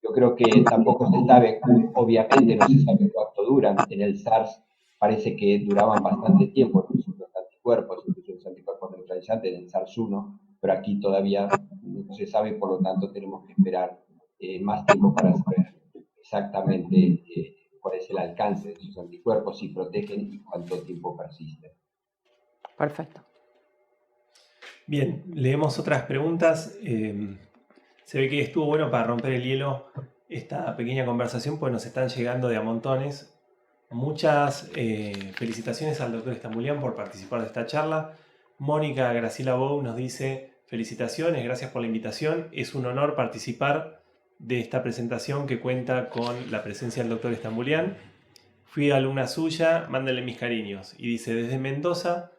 Yo creo que tampoco se sabe, obviamente no se sabe cuánto duran. En el SARS parece que duraban bastante tiempo los anticuerpos, incluso los anticuerpos neutralizantes en el SARS-1, pero aquí todavía no se sabe, por lo tanto tenemos que esperar más tiempo para saber exactamente cuál es el alcance de esos anticuerpos, si protegen y cuánto tiempo persisten. Perfecto. Bien, leemos otras preguntas. Se ve que estuvo bueno para romper el hielo esta pequeña conversación, pues nos están llegando de a montones. Muchas felicitaciones al doctor Stambulian por participar de esta charla. Mónica Graciela Bou nos dice, felicitaciones, gracias por la invitación. Es un honor participar de esta presentación que cuenta con la presencia del doctor Stambulian. Fui alumna suya, mándenle mis cariños. Y dice, desde Mendoza,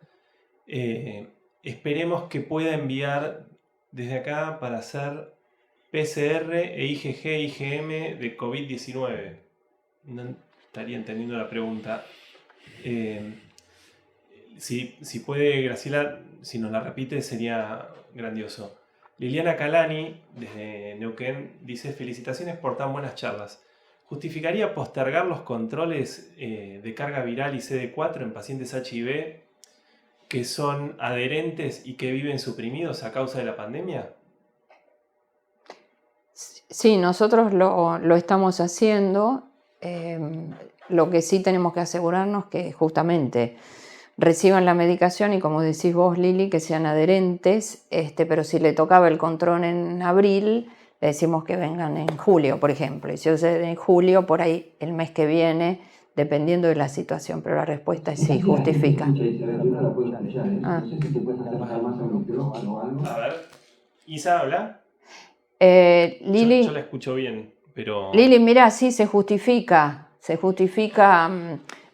esperemos que pueda enviar desde acá para hacer PCR e IgG-IgM de COVID-19. No estaría entendiendo la pregunta. Si puede, Graciela, si nos la repite, sería grandioso. Liliana Calani, desde Neuquén, dice: felicitaciones por tan buenas charlas. ¿Justificaría postergar los controles de carga viral y CD4 en pacientes HIV que son adherentes y que viven suprimidos a causa de la pandemia? Sí, nosotros lo estamos haciendo. Lo que sí tenemos que asegurarnos que justamente reciban la medicación y, como decís vos, Lili, que sean adherentes, pero si le tocaba el control en abril, le decimos que vengan en julio, por ejemplo. Y si sucede en julio, por ahí el mes que viene, dependiendo de la situación, pero la respuesta es sí, justifica. A ver, Isa, habla. Lili, yo la escucho bien, pero... Lili, mira, sí, se justifica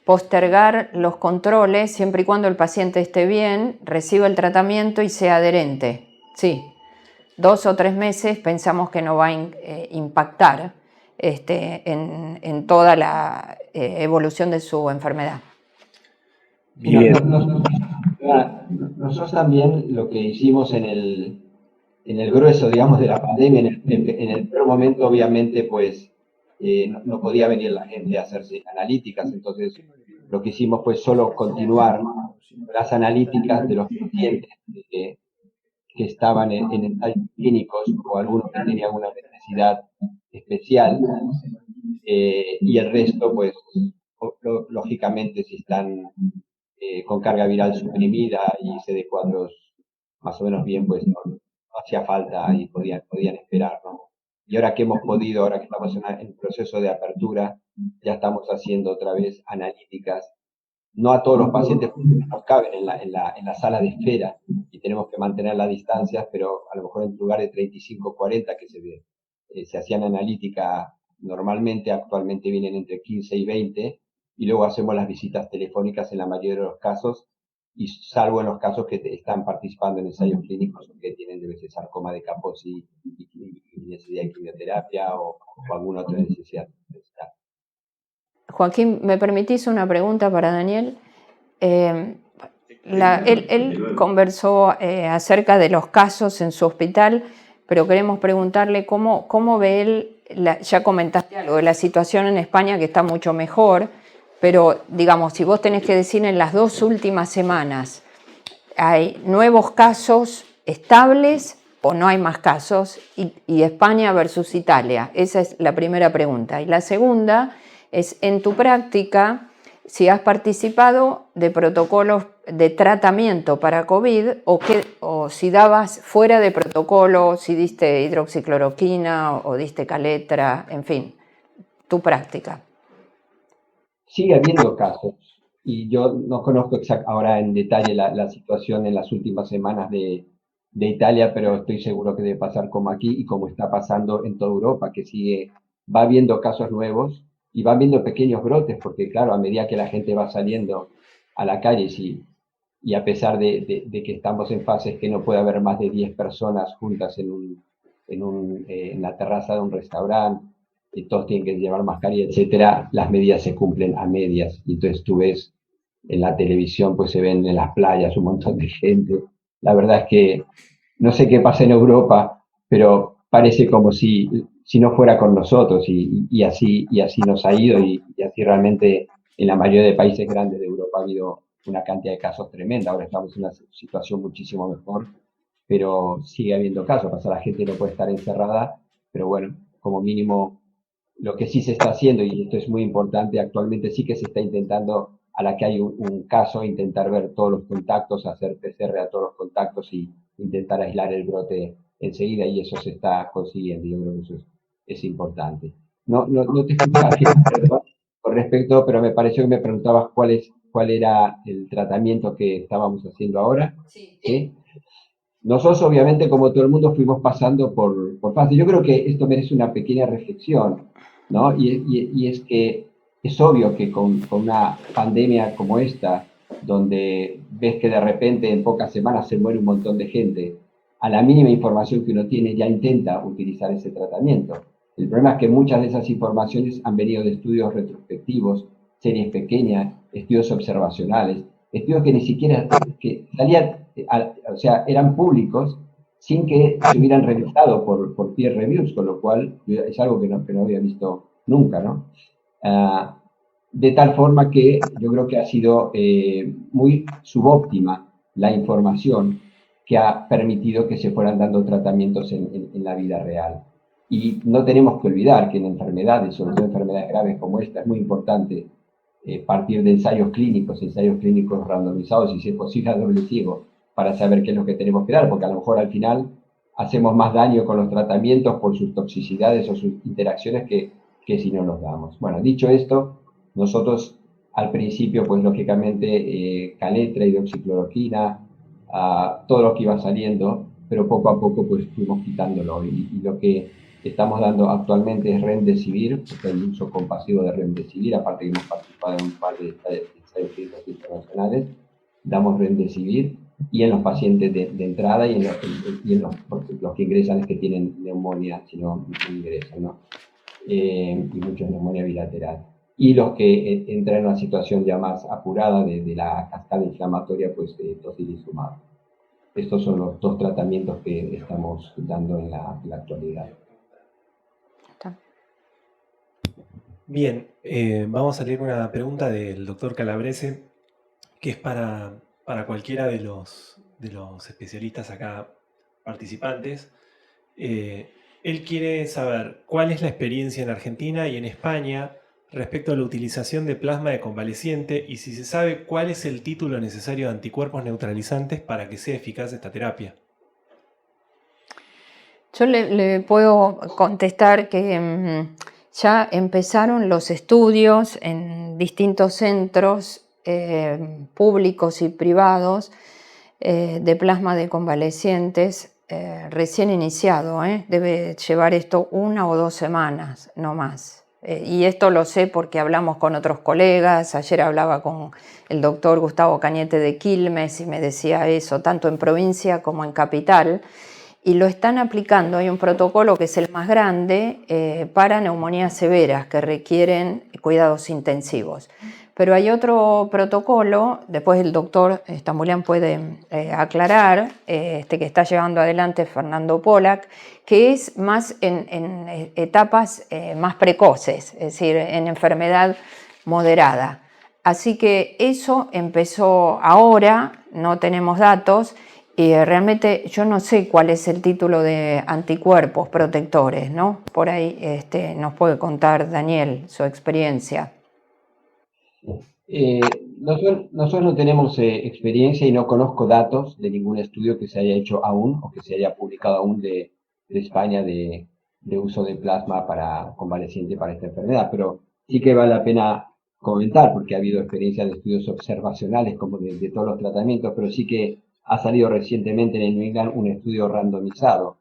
postergar los controles siempre y cuando el paciente esté bien, reciba el tratamiento y sea adherente. Sí, 2 o 3 meses pensamos que no va a impactar en toda la evolución de su enfermedad. Bien. Nosotros también lo que hicimos en el grueso, digamos, de la pandemia, en el peor momento, obviamente, pues no podía venir la gente a hacerse analíticas, entonces lo que hicimos fue solo continuar las analíticas de los pacientes que estaban en ensayos clínicos o algunos que tenían una necesidad especial, y el resto, pues, lógicamente, si están con carga viral suprimida y CD4 más o menos bien, pues no hacía falta y podían esperar, ¿no? Y ahora que hemos podido, ahora que estamos en proceso de apertura, ya estamos haciendo otra vez analíticas, no a todos los pacientes nos caben en la sala de espera y tenemos que mantener las distancias, pero a lo mejor en lugar de 35, 40 que se hacían analítica normalmente, actualmente vienen entre 15 y 20, y luego hacemos las visitas telefónicas en la mayoría de los casos, y salvo en los casos que están participando en ensayos clínicos que tienen debe ser sarcoma de Kaposi y necesidad de quimioterapia o alguna otra necesidad. Joaquín, ¿me permitís una pregunta para Daniel? Él conversó acerca de los casos en su hospital, pero queremos preguntarle cómo ve él, ya comentaste algo de la situación en España, que está mucho mejor, pero digamos, si vos tenés que decir en las 2 últimas semanas, ¿hay nuevos casos estables o no hay más casos? Y España versus Italia, esa es la primera pregunta. Y la segunda es, en tu práctica, si has participado de protocolos de tratamiento para COVID o si dabas fuera de protocolo, si diste hidroxicloroquina o diste caletra, en fin, tu práctica. Sigue habiendo casos, y yo no conozco ahora en detalle la situación en las últimas semanas de Italia, pero estoy seguro que debe pasar como aquí y como está pasando en toda Europa, que va habiendo casos nuevos y va habiendo pequeños brotes, porque claro, a medida que la gente va saliendo a la calle, y a pesar de que estamos en fases que no puede haber más de 10 personas juntas en la terraza de un restaurante, y todos tienen que llevar mascarilla, etcétera, las medidas se cumplen a medias. Y entonces tú ves en la televisión, pues se ven en las playas un montón de gente. La verdad es que no sé qué pasa en Europa, pero parece como si no fuera con nosotros, y así nos ha ido, y así realmente en la mayoría de países grandes de Europa ha habido una cantidad de casos tremenda. Ahora estamos en una situación muchísimo mejor, pero sigue habiendo casos. Pasa, la gente no puede estar encerrada, pero bueno, como mínimo lo que sí se está haciendo, y esto es muy importante, actualmente sí que se está intentando, a la que hay un caso, intentar ver todos los contactos, hacer PCR a todos los contactos y intentar aislar el brote enseguida, y eso se está consiguiendo. Yo creo que eso es importante. No te escuchaba, perdón, con respecto, pero me pareció que me preguntabas cuál era el tratamiento que estábamos haciendo ahora. ¿Sí? Nosotros, obviamente, como todo el mundo, fuimos pasando por fases. Yo creo que esto merece una pequeña reflexión, ¿no? Y es que es obvio que con una pandemia como esta, donde ves que de repente en pocas semanas se muere un montón de gente, a la mínima información que uno tiene ya intenta utilizar ese tratamiento. El problema es que muchas de esas informaciones han venido de estudios retrospectivos, series pequeñas, estudios observacionales, estudios que ni siquiera que salían, o sea, eran públicos sin que se hubieran revisado por peer reviews, con lo cual es algo que no había visto nunca, ¿no? De tal forma que yo creo que ha sido muy subóptima la información que ha permitido que se fueran dando tratamientos en la vida real. Y no tenemos que olvidar que en enfermedades, sobre todo enfermedades graves como esta, es muy importante partir de ensayos clínicos randomizados y si es posible a doble ciego, para saber qué es lo que tenemos que dar, porque a lo mejor al final hacemos más daño con los tratamientos por sus toxicidades o sus interacciones que si no los damos. Bueno, dicho esto, nosotros al principio, pues lógicamente, caletra, hidroxicloroquina, todo lo que iba saliendo, pero poco a poco pues fuimos quitándolo y lo que estamos dando actualmente es Remdesivir, porque hay uso compasivo de Remdesivir, aparte que hemos participado en un par de ensayos clínicos internacionales, damos Remdesivir y en los pacientes de entrada y en los que ingresan es que tienen neumonía, si no ingresan, ¿no? Y muchos neumonía bilateral. Y los que entran en una situación ya más apurada de la cascada inflamatoria, pues tocilizumab. Estos son los dos tratamientos que estamos dando en la actualidad. Bien, vamos a leer una pregunta del doctor Calabrese, que es para cualquiera de los especialistas acá participantes. Él quiere saber cuál es la experiencia en Argentina y en España respecto a la utilización de plasma de convaleciente y si se sabe cuál es el título necesario de anticuerpos neutralizantes para que sea eficaz esta terapia. Yo le puedo contestar que ya empezaron los estudios en distintos centros públicos y privados de plasma de convalecientes recién iniciado. Debe llevar esto 1 o 2 semanas, no más. Y esto lo sé porque hablamos con otros colegas. Ayer hablaba con el doctor Gustavo Cañete de Quilmes y me decía eso, tanto en provincia como en capital. Y lo están aplicando. Hay un protocolo que es el más grande para neumonías severas que requieren cuidados intensivos. Pero hay otro protocolo, después el doctor Stambulian puede aclarar, que está llevando adelante Fernando Pollack, que es más en etapas más precoces, es decir, en enfermedad moderada. Así que eso empezó ahora, no tenemos datos, y realmente yo no sé cuál es el título de anticuerpos protectores, ¿no? Por ahí nos puede contar Daniel su experiencia. Nosotros no tenemos experiencia y no conozco datos de ningún estudio que se haya hecho aún o que se haya publicado aún de España de uso de plasma para convaleciente para esta enfermedad, pero sí que vale la pena comentar porque ha habido experiencias de estudios observacionales como de todos los tratamientos, pero sí que ha salido recientemente en el New England un estudio randomizado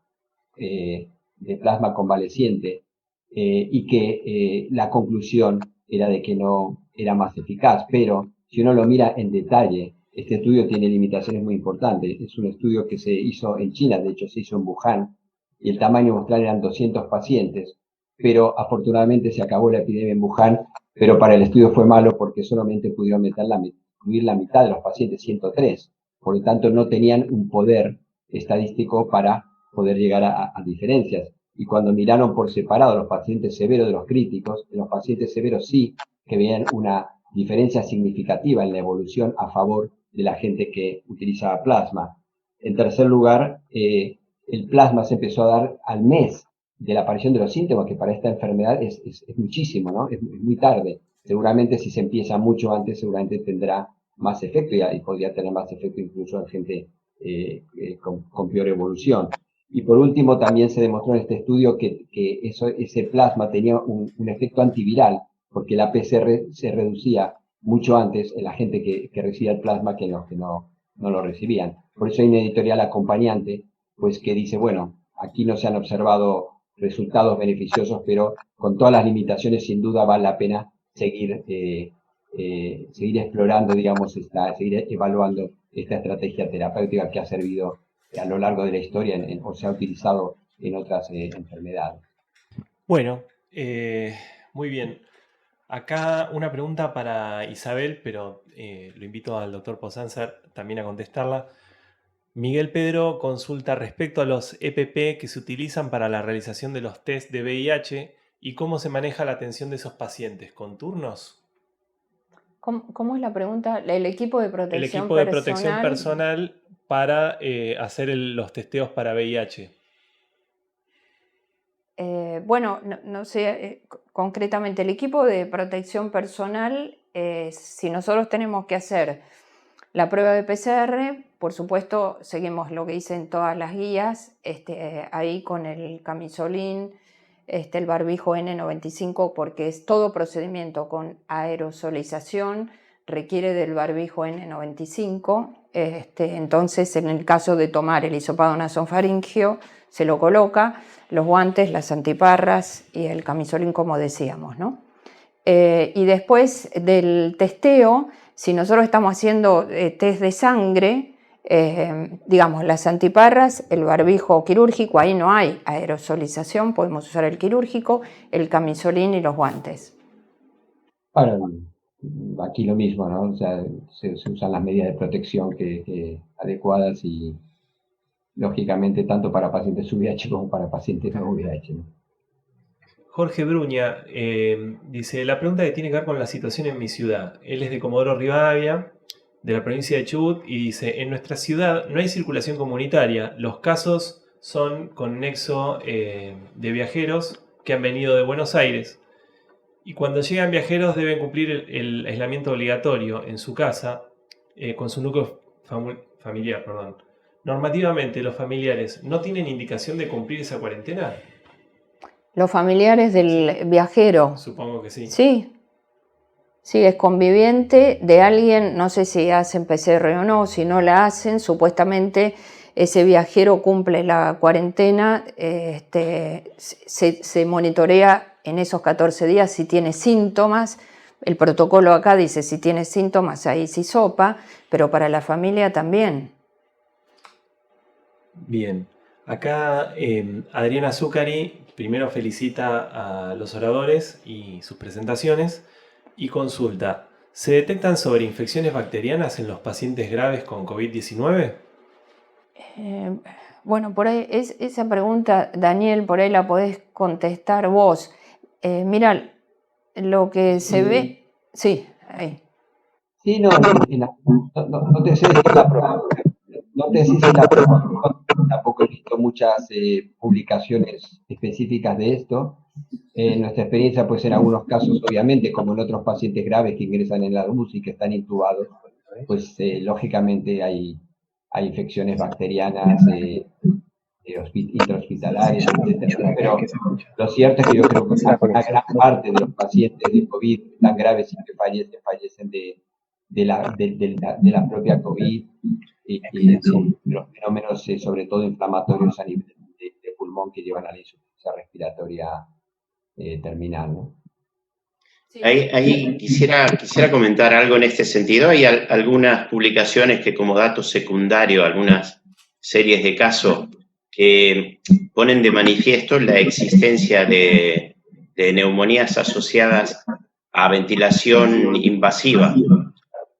de plasma convaleciente y que la conclusión era de que no era más eficaz, pero si uno lo mira en detalle, este estudio tiene limitaciones muy importantes. Es un estudio que se hizo en China, de hecho se hizo en Wuhan, y el tamaño muestral eran 200 pacientes, pero afortunadamente se acabó la epidemia en Wuhan, pero para el estudio fue malo porque solamente pudieron incluir la mitad de los pacientes, 103. Por lo tanto, no tenían un poder estadístico para poder llegar a diferencias. Y cuando miraron por separado los pacientes severos de los críticos, en los pacientes severos sí que veían una diferencia significativa en la evolución a favor de la gente que utilizaba plasma. En tercer lugar, el plasma se empezó a dar al mes de la aparición de los síntomas, que para esta enfermedad es muchísimo, ¿no? Es muy tarde. Seguramente si se empieza mucho antes, seguramente tendrá más efecto y podría tener más efecto incluso en gente con peor evolución. Y por último, también se demostró en este estudio que ese plasma tenía un efecto antiviral, porque la PCR se reducía mucho antes en la gente que recibía el plasma que en los que no lo recibían. Por eso hay una editorial acompañante, pues que dice, bueno, aquí no se han observado resultados beneficiosos, pero con todas las limitaciones sin duda vale la pena seguir explorando, digamos, seguir evaluando esta estrategia terapéutica que ha servido a lo largo de la historia o se ha utilizado en otras enfermedades. Bueno, muy bien. Acá una pregunta para Isabel, pero lo invito al doctor Posanzer también a contestarla. Miguel Pedro consulta respecto a los EPP que se utilizan para la realización de los test de VIH y cómo se maneja la atención de esos pacientes, ¿con turnos? ¿Cómo es la pregunta? El equipo de protección El equipo de protección personal para hacer los testeos para VIH. Bueno, no sé concretamente, el equipo de protección personal, si nosotros tenemos que hacer la prueba de PCR, por supuesto, seguimos lo que dicen todas las guías, ahí con el camisolín, el barbijo N95, porque es todo procedimiento con aerosolización, requiere del barbijo N95. Entonces, en el caso de tomar el hisopado nasofaríngeo, se lo coloca, los guantes, las antiparras y el camisolín, como decíamos, ¿no? Y después del testeo, si nosotros estamos haciendo test de sangre, digamos, las antiparras, el barbijo quirúrgico, ahí no hay aerosolización, podemos usar el quirúrgico, el camisolín y los guantes. Bueno, aquí lo mismo, ¿no? O sea, se usan las medidas de protección adecuadas y, lógicamente, tanto para pacientes VIH como para pacientes no VIH, ¿no? Jorge Bruña dice, la pregunta que tiene que ver con la situación en mi ciudad. Él es de Comodoro Rivadavia, de la provincia de Chubut, y dice, en nuestra ciudad no hay circulación comunitaria. Los casos son con nexo de viajeros que han venido de Buenos Aires. Y cuando llegan viajeros deben cumplir el aislamiento obligatorio en su casa con su núcleo familiar. Normativamente, ¿los familiares no tienen indicación de cumplir esa cuarentena? Los familiares del viajero. Supongo que sí. Sí, es conviviente de alguien, no sé si hacen PCR o no, si no la hacen, supuestamente ese viajero cumple la cuarentena, se monitorea en esos 14 días si tiene síntomas. El protocolo acá dice si tiene síntomas, ahí se hisopa, pero para la familia también. Bien. Acá Adriana Zuccari primero felicita a los oradores y sus presentaciones y consulta, ¿se detectan sobreinfecciones bacterianas en los pacientes graves con COVID-19? Bueno, por ahí esa pregunta, Daniel, por ahí la podés contestar vos. Mira, lo que se ve... Sí, ahí. Sí, no te sé decir la prueba. No te sé decir la prueba. Tampoco he visto muchas publicaciones específicas de esto. En nuestra experiencia, pues en algunos casos, obviamente, como en otros pacientes graves que ingresan en la UCI y que están intubados, pues lógicamente hay infecciones bacterianas intrahospitalarias, etcétera. Pero lo cierto es que yo creo que una gran parte de los pacientes de COVID tan graves y que fallecen de la propia COVID y de los fenómenos, sobre todo inflamatorios a nivel de pulmón que llevan a la insuficiencia respiratoria terminal, ¿no? Ahí quisiera comentar algo en este sentido. Hay algunas publicaciones que como dato secundario, algunas series de casos que ponen de manifiesto la existencia de neumonías asociadas a ventilación invasiva.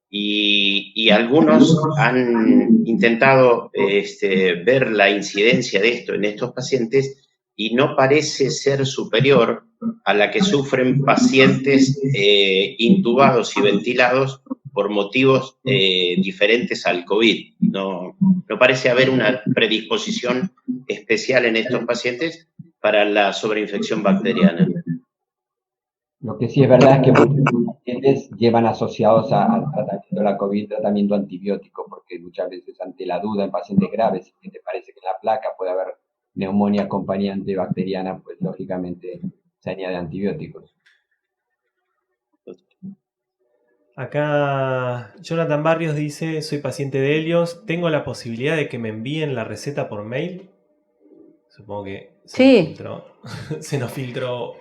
Y algunos han intentado ver la incidencia de esto en estos pacientes y no parece ser superior a la que sufren pacientes intubados y ventilados por motivos diferentes al COVID. No parece haber una predisposición especial en estos pacientes para la sobreinfección bacteriana. Lo que sí es verdad es que muchos pacientes llevan asociados al tratamiento de la COVID tratamiento antibiótico, porque muchas veces ante la duda en pacientes graves, que te parece que en la placa puede haber neumonía acompañante bacteriana, pues lógicamente se añade antibióticos. Acá Jonathan Barrios dice, soy paciente de Helios, ¿tengo la posibilidad de que me envíen la receta por mail? Supongo que se nos filtró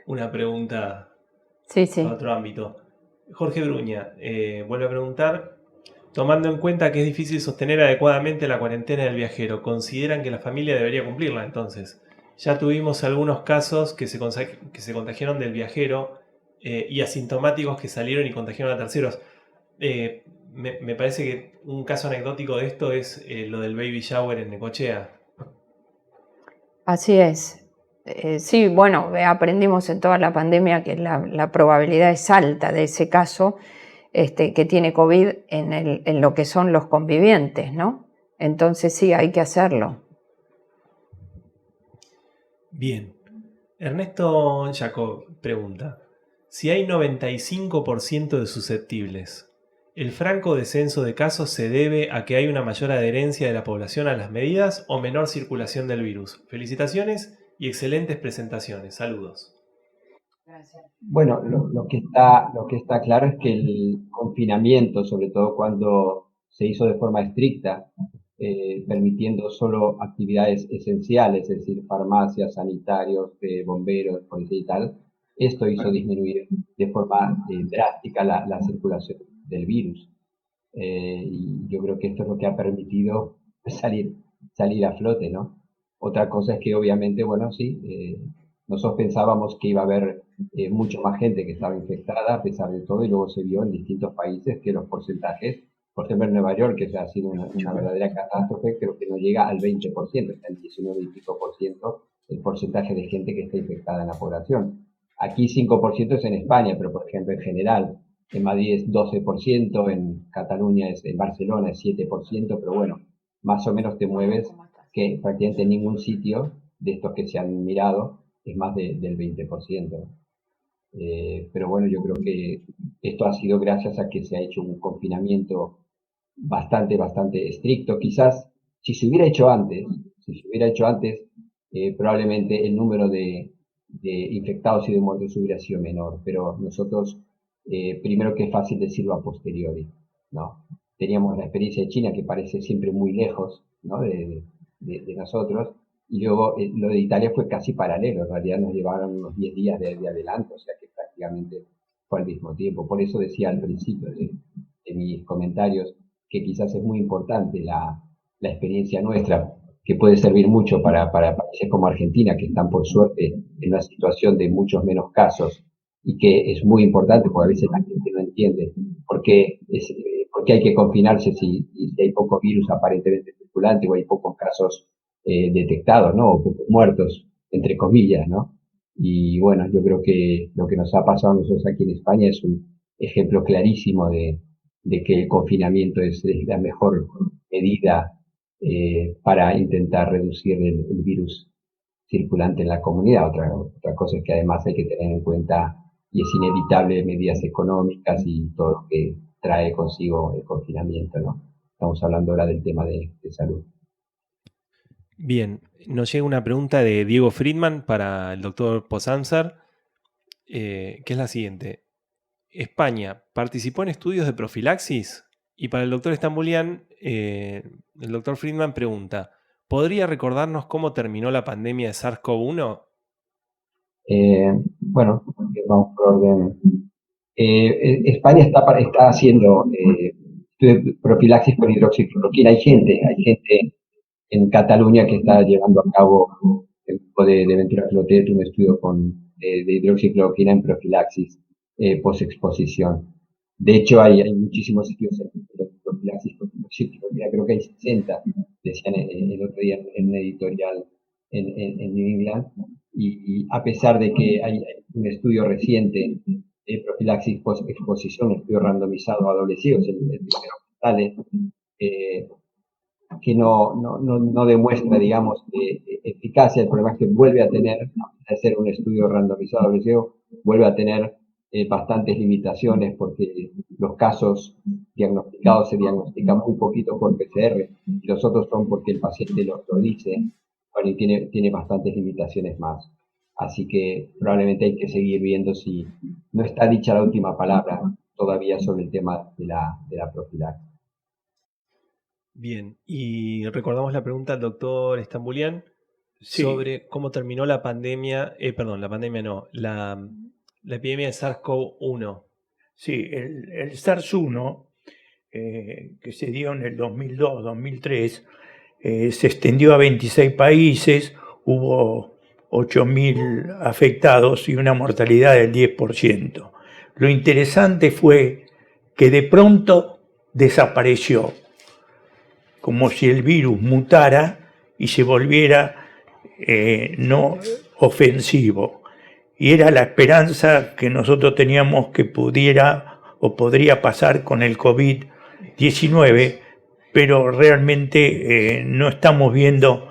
una pregunta a otro ámbito. Jorge Bruña vuelve a preguntar, Tomando en cuenta que es difícil sostener adecuadamente la cuarentena del viajero, ¿consideran que la familia debería cumplirla entonces? Ya tuvimos algunos casos que se contagiaron del viajero y asintomáticos que salieron y contagiaron a terceros. Me parece que un caso anecdótico de esto es lo del baby shower en Necochea. Así es. Sí, bueno, aprendimos en toda la pandemia que la probabilidad es alta de ese caso que tiene COVID en lo que son los convivientes, ¿no? Entonces sí, hay que hacerlo. Bien. Ernesto Jacob pregunta, si hay 95% de susceptibles, ¿el franco descenso de casos se debe a que hay una mayor adherencia de la población a las medidas o menor circulación del virus? Felicitaciones y excelentes presentaciones. Saludos. Gracias. Bueno, lo que está claro es que el confinamiento, sobre todo cuando se hizo de forma estricta, permitiendo solo actividades esenciales, es decir, farmacias, sanitarios, bomberos, policía y tal, esto hizo disminuir de forma drástica la circulación del virus. Y yo creo que esto es lo que ha permitido salir a flote, ¿no? Otra cosa es que obviamente, bueno, sí, nosotros pensábamos que iba a haber mucho más gente que estaba infectada a pesar de todo y luego se vio en distintos países que los porcentajes, por ejemplo en Nueva York, que ha sido una verdadera catástrofe, creo que no llega al 20%, está en 19 y pico por ciento el porcentaje de gente que está infectada en la población. Aquí 5% es en España, pero por ejemplo en general en Madrid es 12%, en Cataluña en Barcelona es 7%, pero bueno, más o menos te mueves que prácticamente en ningún sitio de estos que se han mirado es más del 20%. Pero bueno, yo creo que esto ha sido gracias a que se ha hecho un confinamiento bastante estricto. Quizás si se hubiera hecho antes, probablemente el número de infectados y de muertos hubiera sido menor, pero nosotros, primero que es fácil decirlo a posteriori, ¿no? Teníamos la experiencia de China que parece siempre muy lejos, ¿no? de nosotros, y luego lo de Italia fue casi paralelo, en realidad nos llevaron unos 10 días de adelanto, o sea que prácticamente fue al mismo tiempo. Por eso decía al principio de mis comentarios que quizás es muy importante la experiencia nuestra, que puede servir mucho para países como Argentina, que están por suerte en una situación de muchos menos casos, y que es muy importante, porque a veces la gente no entiende por qué hay que confinarse si hay pocos virus aparentemente circulantes o hay pocos casos detectados, ¿no? O pocos muertos, entre comillas, ¿no? Y bueno, yo creo que lo que nos ha pasado a nosotros aquí en España es un ejemplo clarísimo de que el confinamiento es la mejor medida para intentar reducir el virus circulante en la comunidad. Otra cosa es que además hay que tener en cuenta, y es inevitable, medidas económicas y todo lo que trae consigo el confinamiento, ¿no? Estamos hablando ahora del tema de salud. Bien, nos llega una pregunta de Diego Friedman para el doctor Posansar, que es la siguiente. España participó en estudios de profilaxis y para el doctor Estambulian, el doctor Friedman pregunta, ¿podría recordarnos cómo terminó la pandemia de SARS-CoV-1? Bueno, vamos por orden. España está haciendo profilaxis con hidroxicloroquina. Hay gente en Cataluña que está llevando a cabo el grupo de Ventura Clotet un estudio de hidroxicloroquina en profilaxis post-exposición. De hecho, hay muchísimos estudios en profilaxis con hidroxicloroquina, creo que hay 60, decían el otro día en un editorial en New England, y a pesar de que hay un estudio reciente de profilaxis post-exposición, un estudio randomizado a doble ciego, el primero que sale, que no demuestra, digamos, eficacia. El problema es que vuelve a tener, a ser un estudio randomizado, vuelve a tener bastantes limitaciones porque los casos diagnosticados se diagnostican muy poquito por PCR y los otros son porque el paciente lo dice, bueno, y tiene bastantes limitaciones más. Así que probablemente hay que seguir viendo si no está dicha la última palabra todavía sobre el tema de la profilaxis. Bien, y recordamos la pregunta al doctor Estambulian sobre cómo terminó la pandemia, la pandemia no, la epidemia de SARS-CoV-1. Sí, el SARS-1 que se dio en el 2002-2003, se extendió a 26 países, hubo 8.000 afectados y una mortalidad del 10%. Lo interesante fue que de pronto desapareció, como si el virus mutara y se volviera no ofensivo. Y era la esperanza que nosotros teníamos que pudiera o podría pasar con el COVID-19, pero realmente no estamos viendo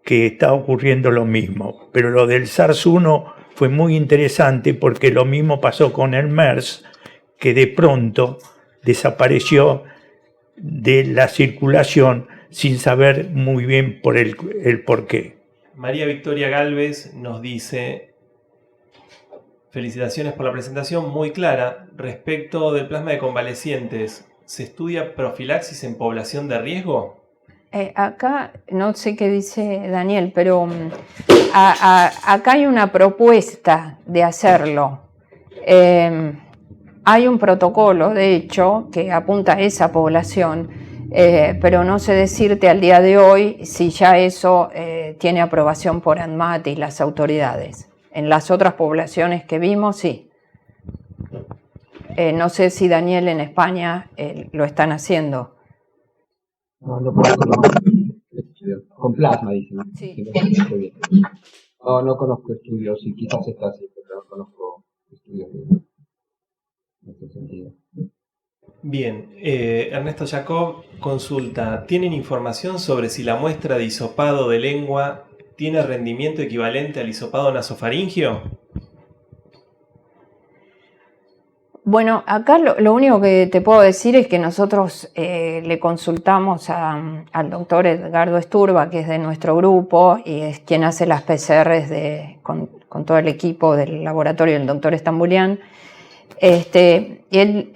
que está ocurriendo lo mismo. Pero lo del SARS-1 fue muy interesante porque lo mismo pasó con el MERS, que de pronto desapareció de la circulación sin saber muy bien por el por qué. María Victoria Galvez nos dice: felicitaciones por la presentación muy clara. Respecto del plasma de convalecientes, ¿se estudia profilaxis en población de riesgo? Acá no sé qué dice Daniel, pero acá hay una propuesta de hacerlo. Hay un protocolo, de hecho, que apunta a esa población, pero no sé decirte al día de hoy si ya eso tiene aprobación por ANMAT y las autoridades. En las otras poblaciones que vimos, sí. No sé si Daniel en España lo están haciendo. No, no conozco con plasma, dicen. Sí. No conozco estudios, y quizás está así, pero no conozco estudios en ese sentido. Bien, Ernesto Jacob consulta: ¿tienen información sobre si la muestra de hisopado de lengua tiene rendimiento equivalente al hisopado nasofaringio? Bueno, acá lo único que te puedo decir es que nosotros le consultamos al doctor Edgardo Esturba, que es de nuestro grupo y es quien hace las PCRs con todo el equipo del laboratorio del doctor Estambulián. Y él,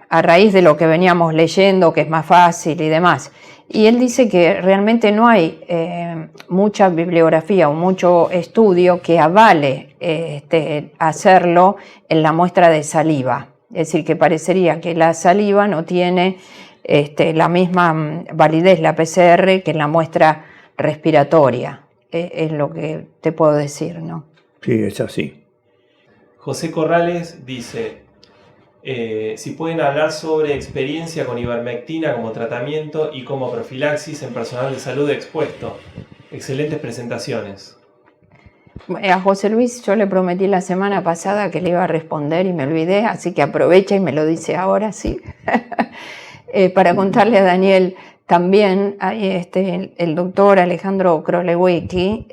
a raíz de lo que veníamos leyendo, que es más fácil y demás, y él dice que realmente no hay mucha bibliografía o mucho estudio que avale hacerlo en la muestra de saliva. Es decir, que parecería que la saliva no tiene la misma validez, la PCR, que en la muestra respiratoria. Es lo que te puedo decir, ¿no? Sí, es así. José Corrales dice: si pueden hablar sobre experiencia con ivermectina como tratamiento y como profilaxis en personal de salud expuesto. Excelentes presentaciones. A José Luis yo le prometí la semana pasada que le iba a responder y me olvidé, así que aprovecha y me lo dice ahora, sí. Para contarle a Daniel, también hay el doctor Alejandro Krolewicki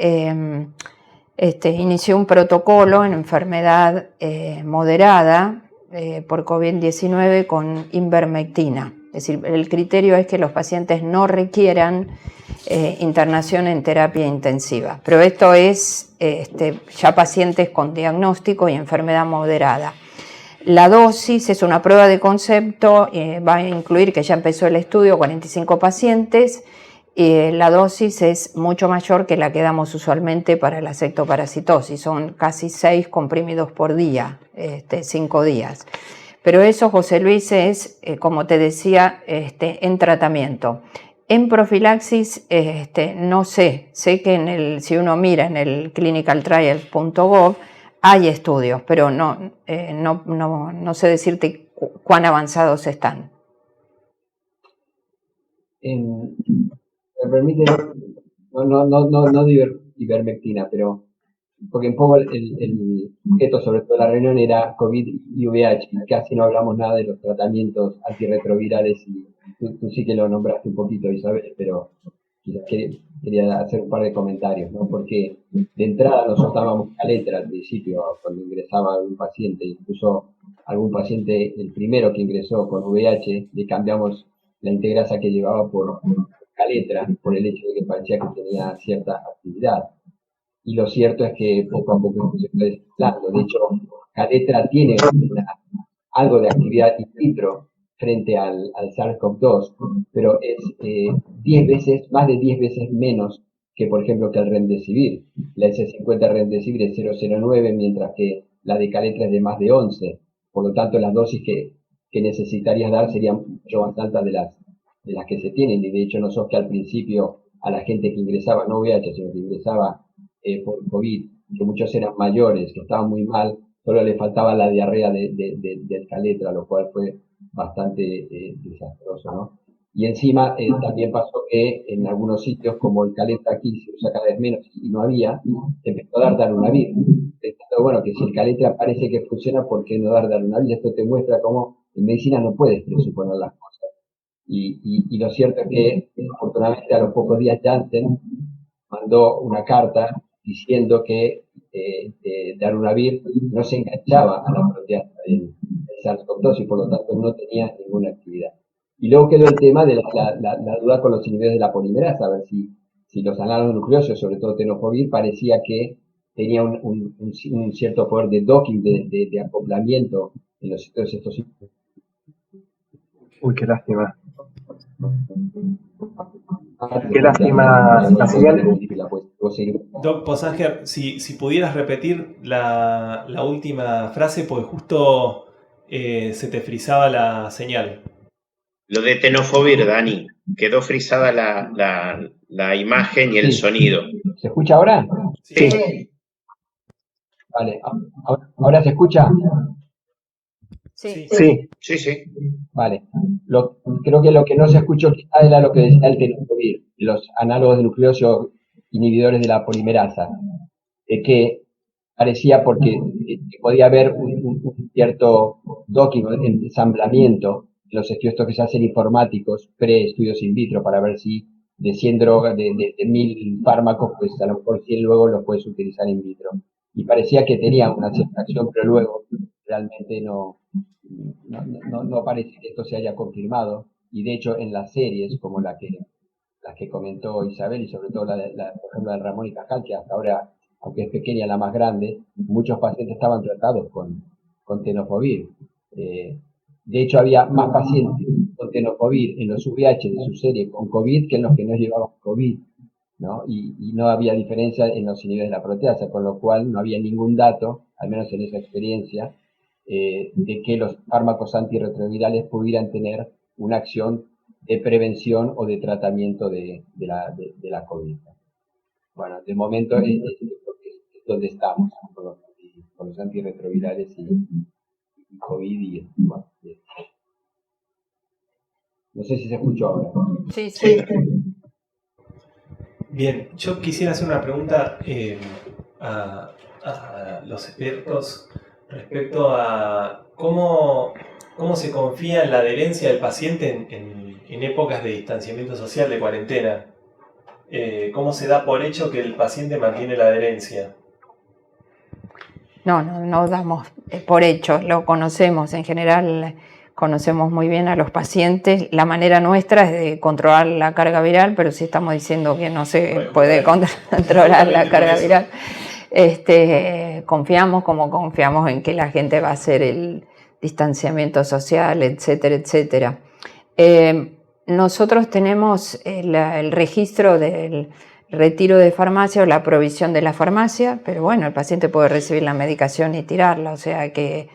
inició un protocolo en enfermedad moderada por COVID-19 con ivermectina. Es decir, el criterio es que los pacientes no requieran internación en terapia intensiva. Pero esto es ya pacientes con diagnóstico y enfermedad moderada. La dosis es una prueba de concepto, va a incluir que ya empezó el estudio, 45 pacientes. La dosis es mucho mayor que la que damos usualmente para la sectoparasitosis, son casi 6 comprimidos por día, 5 días. Pero eso, José Luis, es, como te decía, en tratamiento. En profilaxis, no sé que si uno mira en el clinicaltrials.gov hay estudios, pero no sé decirte cuán avanzados están. Me permite, no de ivermectina, pero porque un poco el objeto, sobre todo la reunión, era COVID y VIH, casi no hablamos nada de los tratamientos antirretrovirales, y tú sí que lo nombraste un poquito, Isabel, pero quizás quería hacer un par de comentarios, ¿no? Porque de entrada nosotros dábamos caletra al principio, cuando ingresaba algún paciente, incluso algún paciente, el primero que ingresó con VIH, le cambiamos la integrasa que llevaba por caletra, por el hecho de que parecía que tenía cierta actividad. Y lo cierto es que poco a poco se fue desplazando. De hecho, caletra tiene algo de actividad in vitro frente al SARS-CoV-2, pero es 10 veces, más de 10 veces menos que, por ejemplo, que el remdesivir. La S50 remdesivir es 0,09, mientras que la de caletra es de más de 11. Por lo tanto, las dosis que necesitarías dar serían mucho más altas de las que se tienen, y de hecho no sos que al principio a la gente que ingresaba, no VIH, sino que ingresaba por COVID, que muchos eran mayores, que estaban muy mal, solo le faltaba la diarrea del caletra, lo cual fue bastante desastroso, ¿no? Y encima también pasó que en algunos sitios, como el caletra aquí se usa cada vez menos y no había, se empezó a dar Darunavir. Entonces, bueno, que si el caletra parece que funciona, ¿por qué no dar Darunavir? Esto te muestra cómo en medicina no puedes presuponer las cosas. Y lo cierto es que, afortunadamente, a los pocos días Janssen mandó una carta diciendo que Darunavir no se enganchaba a la proteasa del SARS-CoV-2 y por lo tanto no tenía ninguna actividad. Y luego quedó el tema de la duda con los inhibidores de la polimerasa, a ver si los análogos nucleóseos, sobre todo tenofovir, parecía que tenía un cierto poder de docking, de acoplamiento en los sitios estos. Uy, qué lástima. Qué lástima la señal. Doc Posanger, si pudieras repetir la última frase, porque justo se te frizaba la señal. Lo de tenofovir, Dani, quedó frisada la imagen y el sonido. ¿Se escucha ahora? Sí. Vale, ¿ahora se escucha? Sí. Vale. Creo que lo que no se escuchó quizá era lo que decía el tenofovir, los análogos de nucleósidos inhibidores de la polimerasa, que parecía porque podía haber un cierto docking, ensamblamiento en los estudios que se hacen informáticos, pre-estudios in vitro, para ver si de 100 drogas, de 1000 fármacos, pues a lo mejor 100 luego los puedes utilizar in vitro. Y parecía que tenía una cierta acción, pero luego realmente no parece que esto se haya confirmado. Y de hecho en las series, como las que comentó Isabel, y sobre todo por ejemplo, de Ramón y Cajal, que hasta ahora, aunque es pequeña, la más grande, muchos pacientes estaban tratados con tenofovir. De hecho, había más pacientes con tenofovir en los VIH de su serie con COVID que en los que no llevaban COVID, ¿no? Y no había diferencia en los inhibidores de la proteasa, con lo cual no había ningún dato, al menos en esa experiencia, de que los fármacos antirretrovirales pudieran tener una acción de prevención o de tratamiento de la COVID. Bueno, de momento es donde estamos, con los antirretrovirales y COVID. Bueno, no sé si se escuchó ahora. Sí. Bien, yo quisiera hacer una pregunta a los expertos respecto a cómo se confía en la adherencia del paciente en épocas de distanciamiento social, de cuarentena. ¿Cómo se da por hecho que el paciente mantiene la adherencia? No damos por hecho, lo conocemos. En general conocemos muy bien a los pacientes. La manera nuestra es de controlar la carga viral, pero si estamos diciendo que no se puede controlar la carga viral, confiamos como confiamos en que la gente va a hacer el distanciamiento social, etcétera, etcétera. Nosotros tenemos el registro del retiro de farmacia o la provisión de la farmacia, pero bueno, el paciente puede recibir la medicación y tirarla, o sea que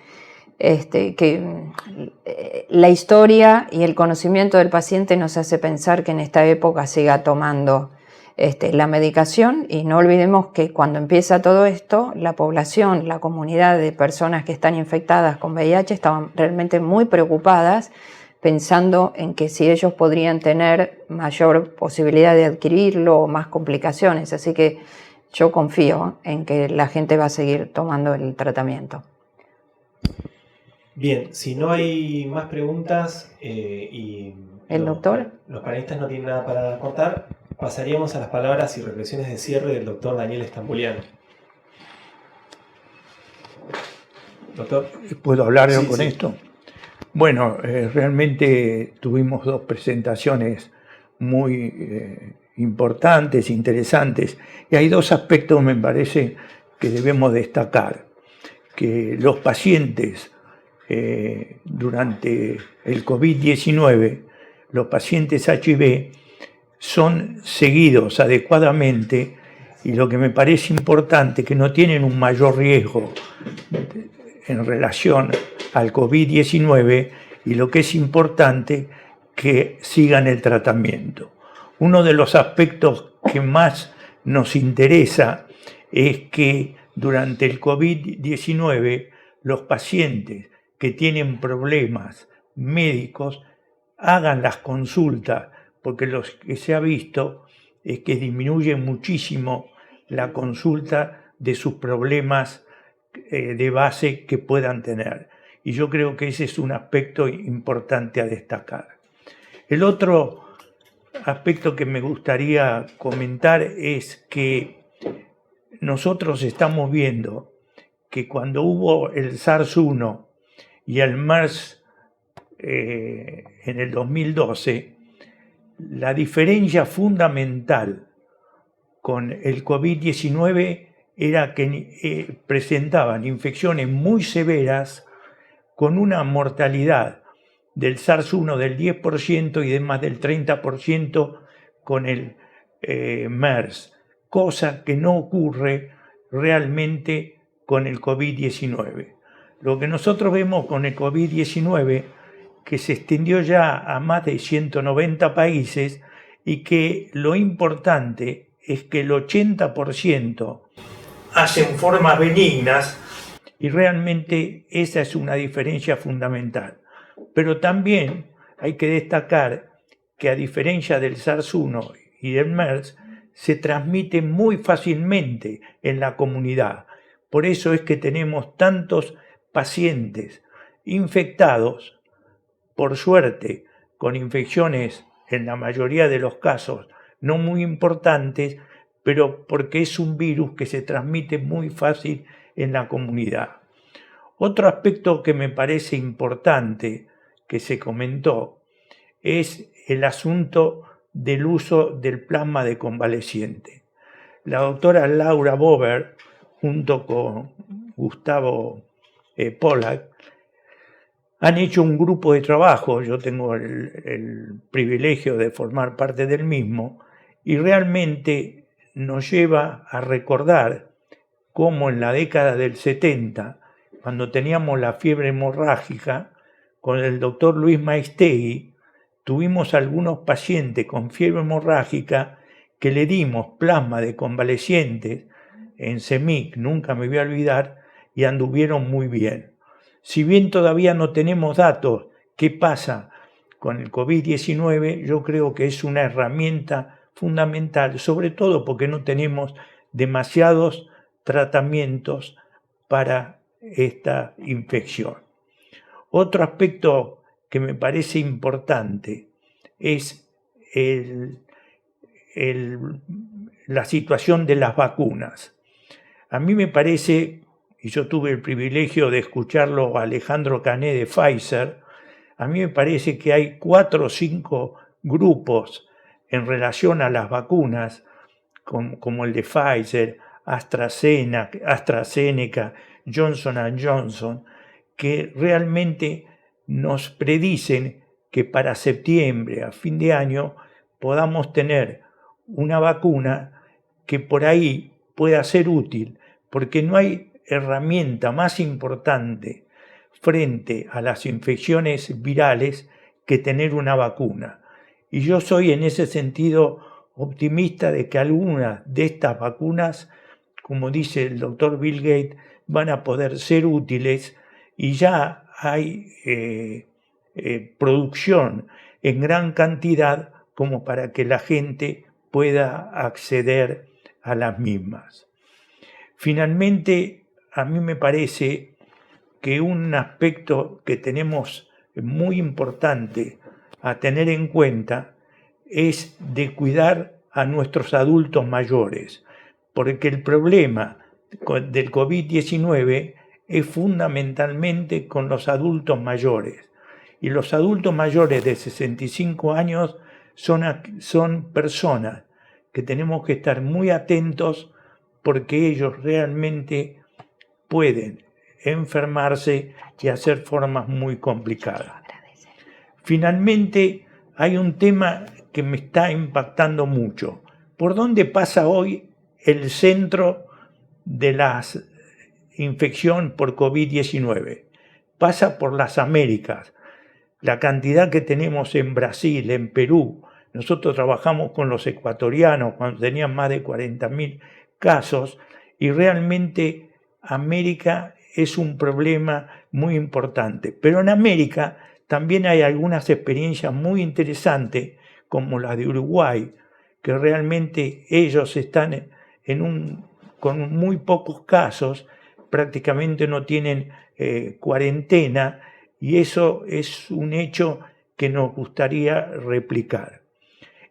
la historia y el conocimiento del paciente nos hace pensar que en esta época siga tomando la medicación, y no olvidemos que cuando empieza todo esto, la población, la comunidad de personas que están infectadas con VIH estaban realmente muy preocupadas, pensando en que si ellos podrían tener mayor posibilidad de adquirirlo o más complicaciones. Así que yo confío en que la gente va a seguir tomando el tratamiento. Bien, si no hay más preguntas y ¿El doctor? Los panelistas no tienen nada para contar, pasaríamos a las palabras y reflexiones de cierre del doctor Daniel Stambuliano. Doctor. ¿Puedo hablar yo con esto? Bueno, realmente tuvimos dos presentaciones muy importantes, interesantes, y hay dos aspectos, me parece, que debemos destacar. Que los pacientes durante el COVID-19, los pacientes HIV, son seguidos adecuadamente, y lo que me parece importante, que no tienen un mayor riesgo en relación al COVID-19, y lo que es importante que sigan el tratamiento. Uno de los aspectos que más nos interesa es que durante el COVID-19 los pacientes que tienen problemas médicos hagan las consultas, porque lo que se ha visto es que disminuye muchísimo la consulta de sus problemas de base que puedan tener. Y yo creo que ese es un aspecto importante a destacar. El otro aspecto que me gustaría comentar es que nosotros estamos viendo que cuando hubo el SARS-1 y el MERS en el 2012, la diferencia fundamental con el COVID-19 era que presentaban infecciones muy severas con una mortalidad del SARS-1 del 10% y de más del 30% con el MERS, cosa que no ocurre realmente con el COVID-19. Lo que nosotros vemos con el COVID-19, que se extendió ya a más de 190 países y que lo importante es que el 80% hacen formas benignas y realmente esa es una diferencia fundamental. Pero también hay que destacar que a diferencia del SARS-1 y del MERS, se transmite muy fácilmente en la comunidad. Por eso es que tenemos tantos pacientes infectados, por suerte, con infecciones en la mayoría de los casos no muy importantes, pero porque es un virus que se transmite muy fácil en la comunidad. Otro aspecto que me parece importante que se comentó es el asunto del uso del plasma de convaleciente. La doctora Laura Bober, junto con Gustavo Pollack, han hecho un grupo de trabajo, yo tengo el privilegio de formar parte del mismo, y realmente nos lleva a recordar cómo en la década del 70, cuando teníamos la fiebre hemorrágica, con el doctor Luis Maestegui, tuvimos algunos pacientes con fiebre hemorrágica que le dimos plasma de convalecientes en CEMIC, nunca me voy a olvidar, y anduvieron muy bien. Si bien todavía no tenemos datos qué pasa con el COVID-19, yo creo que es una herramienta fundamental, sobre todo porque no tenemos demasiados tratamientos para esta infección. Otro aspecto que me parece importante es la situación de las vacunas. A mí me parece, y yo tuve el privilegio de escucharlo a Alejandro Cané de Pfizer, a mí me parece que hay 4 o 5 grupos en relación a las vacunas, como el de Pfizer, AstraZeneca, Johnson & Johnson, que realmente nos predicen que para septiembre, a fin de año, podamos tener una vacuna que por ahí pueda ser útil, porque no hay herramienta más importante frente a las infecciones virales que tener una vacuna. Y yo soy en ese sentido optimista de que algunas de estas vacunas, como dice el doctor Bill Gates, van a poder ser útiles y ya hay producción en gran cantidad como para que la gente pueda acceder a las mismas. Finalmente, a mí me parece que un aspecto que tenemos muy importante a tener en cuenta es de cuidar a nuestros adultos mayores, porque el problema del COVID-19 es fundamentalmente con los adultos mayores. Y los adultos mayores de 65 años son personas que tenemos que estar muy atentos porque ellos realmente pueden enfermarse y hacer formas muy complicadas. Finalmente, hay un tema que me está impactando mucho. ¿Por dónde pasa hoy el centro de la infección por COVID-19? Pasa por las Américas. la cantidad que tenemos en Brasil, en Perú. Nosotros trabajamos con los ecuatorianos cuando tenían más de 40.000 casos y realmente América es un problema muy importante. Pero en América también hay algunas experiencias muy interesantes como la de Uruguay, que realmente ellos están con muy pocos casos, prácticamente no tienen cuarentena, y eso es un hecho que nos gustaría replicar.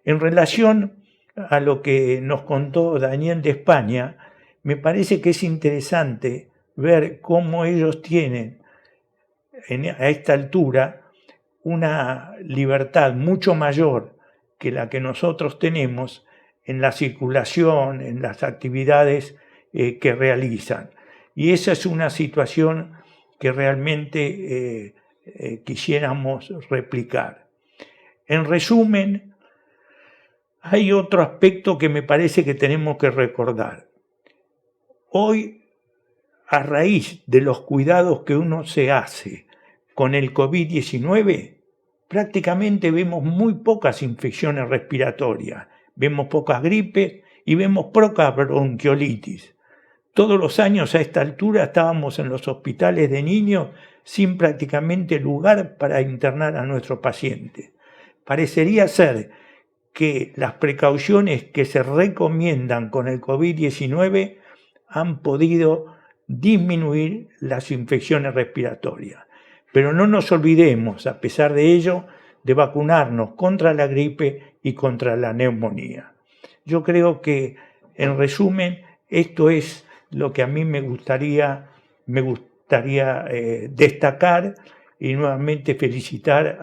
En relación a lo que nos contó Daniel de España, me parece que es interesante ver cómo ellos tienen a esta altura una libertad mucho mayor que la que nosotros tenemos en la circulación, en las actividades que realizan. Y esa es una situación que realmente quisiéramos replicar. En resumen, hay otro aspecto que me parece que tenemos que recordar. Hoy, a raíz de los cuidados que uno se hace con el COVID-19, prácticamente vemos muy pocas infecciones respiratorias, vemos pocas gripes y vemos poca bronquiolitis. Todos los años a esta altura estábamos en los hospitales de niños sin prácticamente lugar para internar a nuestros pacientes. Parecería ser que las precauciones que se recomiendan con el COVID-19 han podido disminuir las infecciones respiratorias. Pero no nos olvidemos, a pesar de ello, de vacunarnos contra la gripe y contra la neumonía. Yo creo que, en resumen, esto es lo que a mí me gustaría destacar, y nuevamente felicitar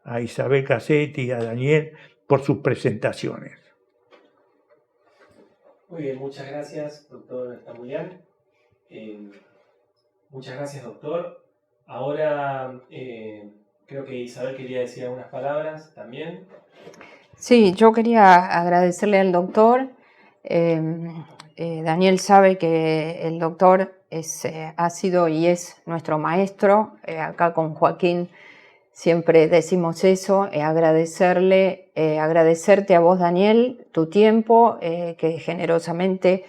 a Isabel Cassetti y a Daniel por sus presentaciones. Muy bien, muchas gracias, doctor Stambulian. Muchas gracias, doctor. Ahora creo que Isabel quería decir algunas palabras también. Sí, yo quería agradecerle al doctor. Daniel sabe que el doctor ha sido y es nuestro maestro. Acá con Joaquín siempre decimos eso, agradecerte a vos, Daniel, tu tiempo, que generosamente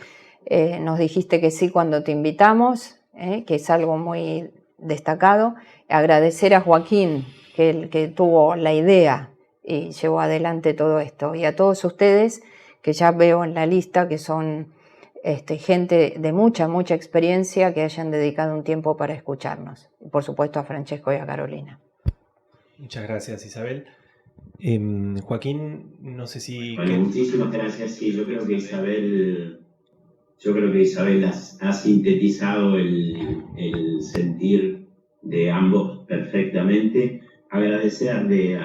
nos dijiste que sí cuando te invitamos, que es algo muy destacado. Agradecer a Joaquín, que tuvo la idea y llevó adelante todo esto. Y a todos ustedes, que ya veo en la lista que son gente de mucha experiencia, que hayan dedicado un tiempo para escucharnos. Y por supuesto a Francesco y a Carolina. Muchas gracias, Isabel. Joaquín, no sé si... Bueno, muchísimas gracias. Sí, yo creo que Isabel ha sintetizado el sentir de ambos perfectamente. Agradecerle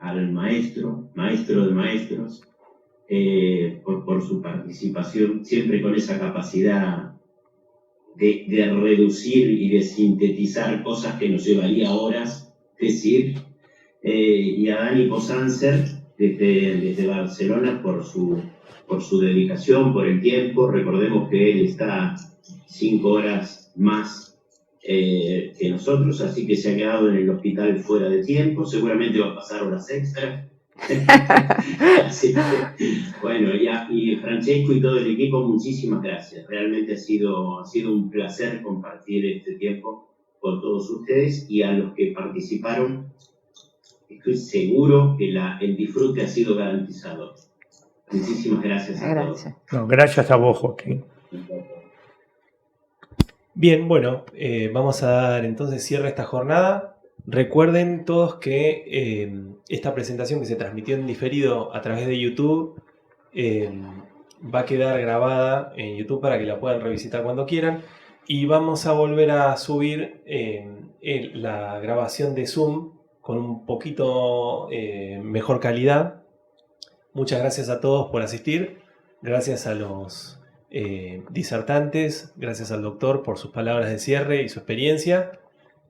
al maestro de maestros, por su participación, siempre con esa capacidad de reducir y de sintetizar cosas que nos llevaría horas decir. Y a Dani Posanzer desde Barcelona por su dedicación, por el tiempo. Recordemos que él está 5 horas más que nosotros, así que se ha quedado en el hospital fuera de tiempo, seguramente va a pasar horas extras. Así que, bueno, y Francesco y todo el equipo, muchísimas gracias. Realmente ha sido un placer compartir este tiempo con todos ustedes, y a los que participaron, estoy seguro que el disfrute ha sido garantizado. Muchísimas gracias a todos. No, gracias a vos, Joaquín. Bien, bueno, vamos a dar entonces cierre a esta jornada. Recuerden todos que esta presentación, que se transmitió en diferido a través de YouTube, va a quedar grabada en YouTube para que la puedan revisitar cuando quieran. Y vamos a volver a subir la grabación de Zoom con un poquito mejor calidad. Muchas gracias a todos por asistir. Gracias a los disertantes, gracias al doctor por sus palabras de cierre y su experiencia.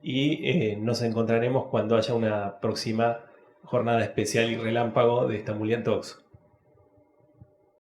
Y nos encontraremos cuando haya una próxima jornada especial y relámpago de Stambulian Talks.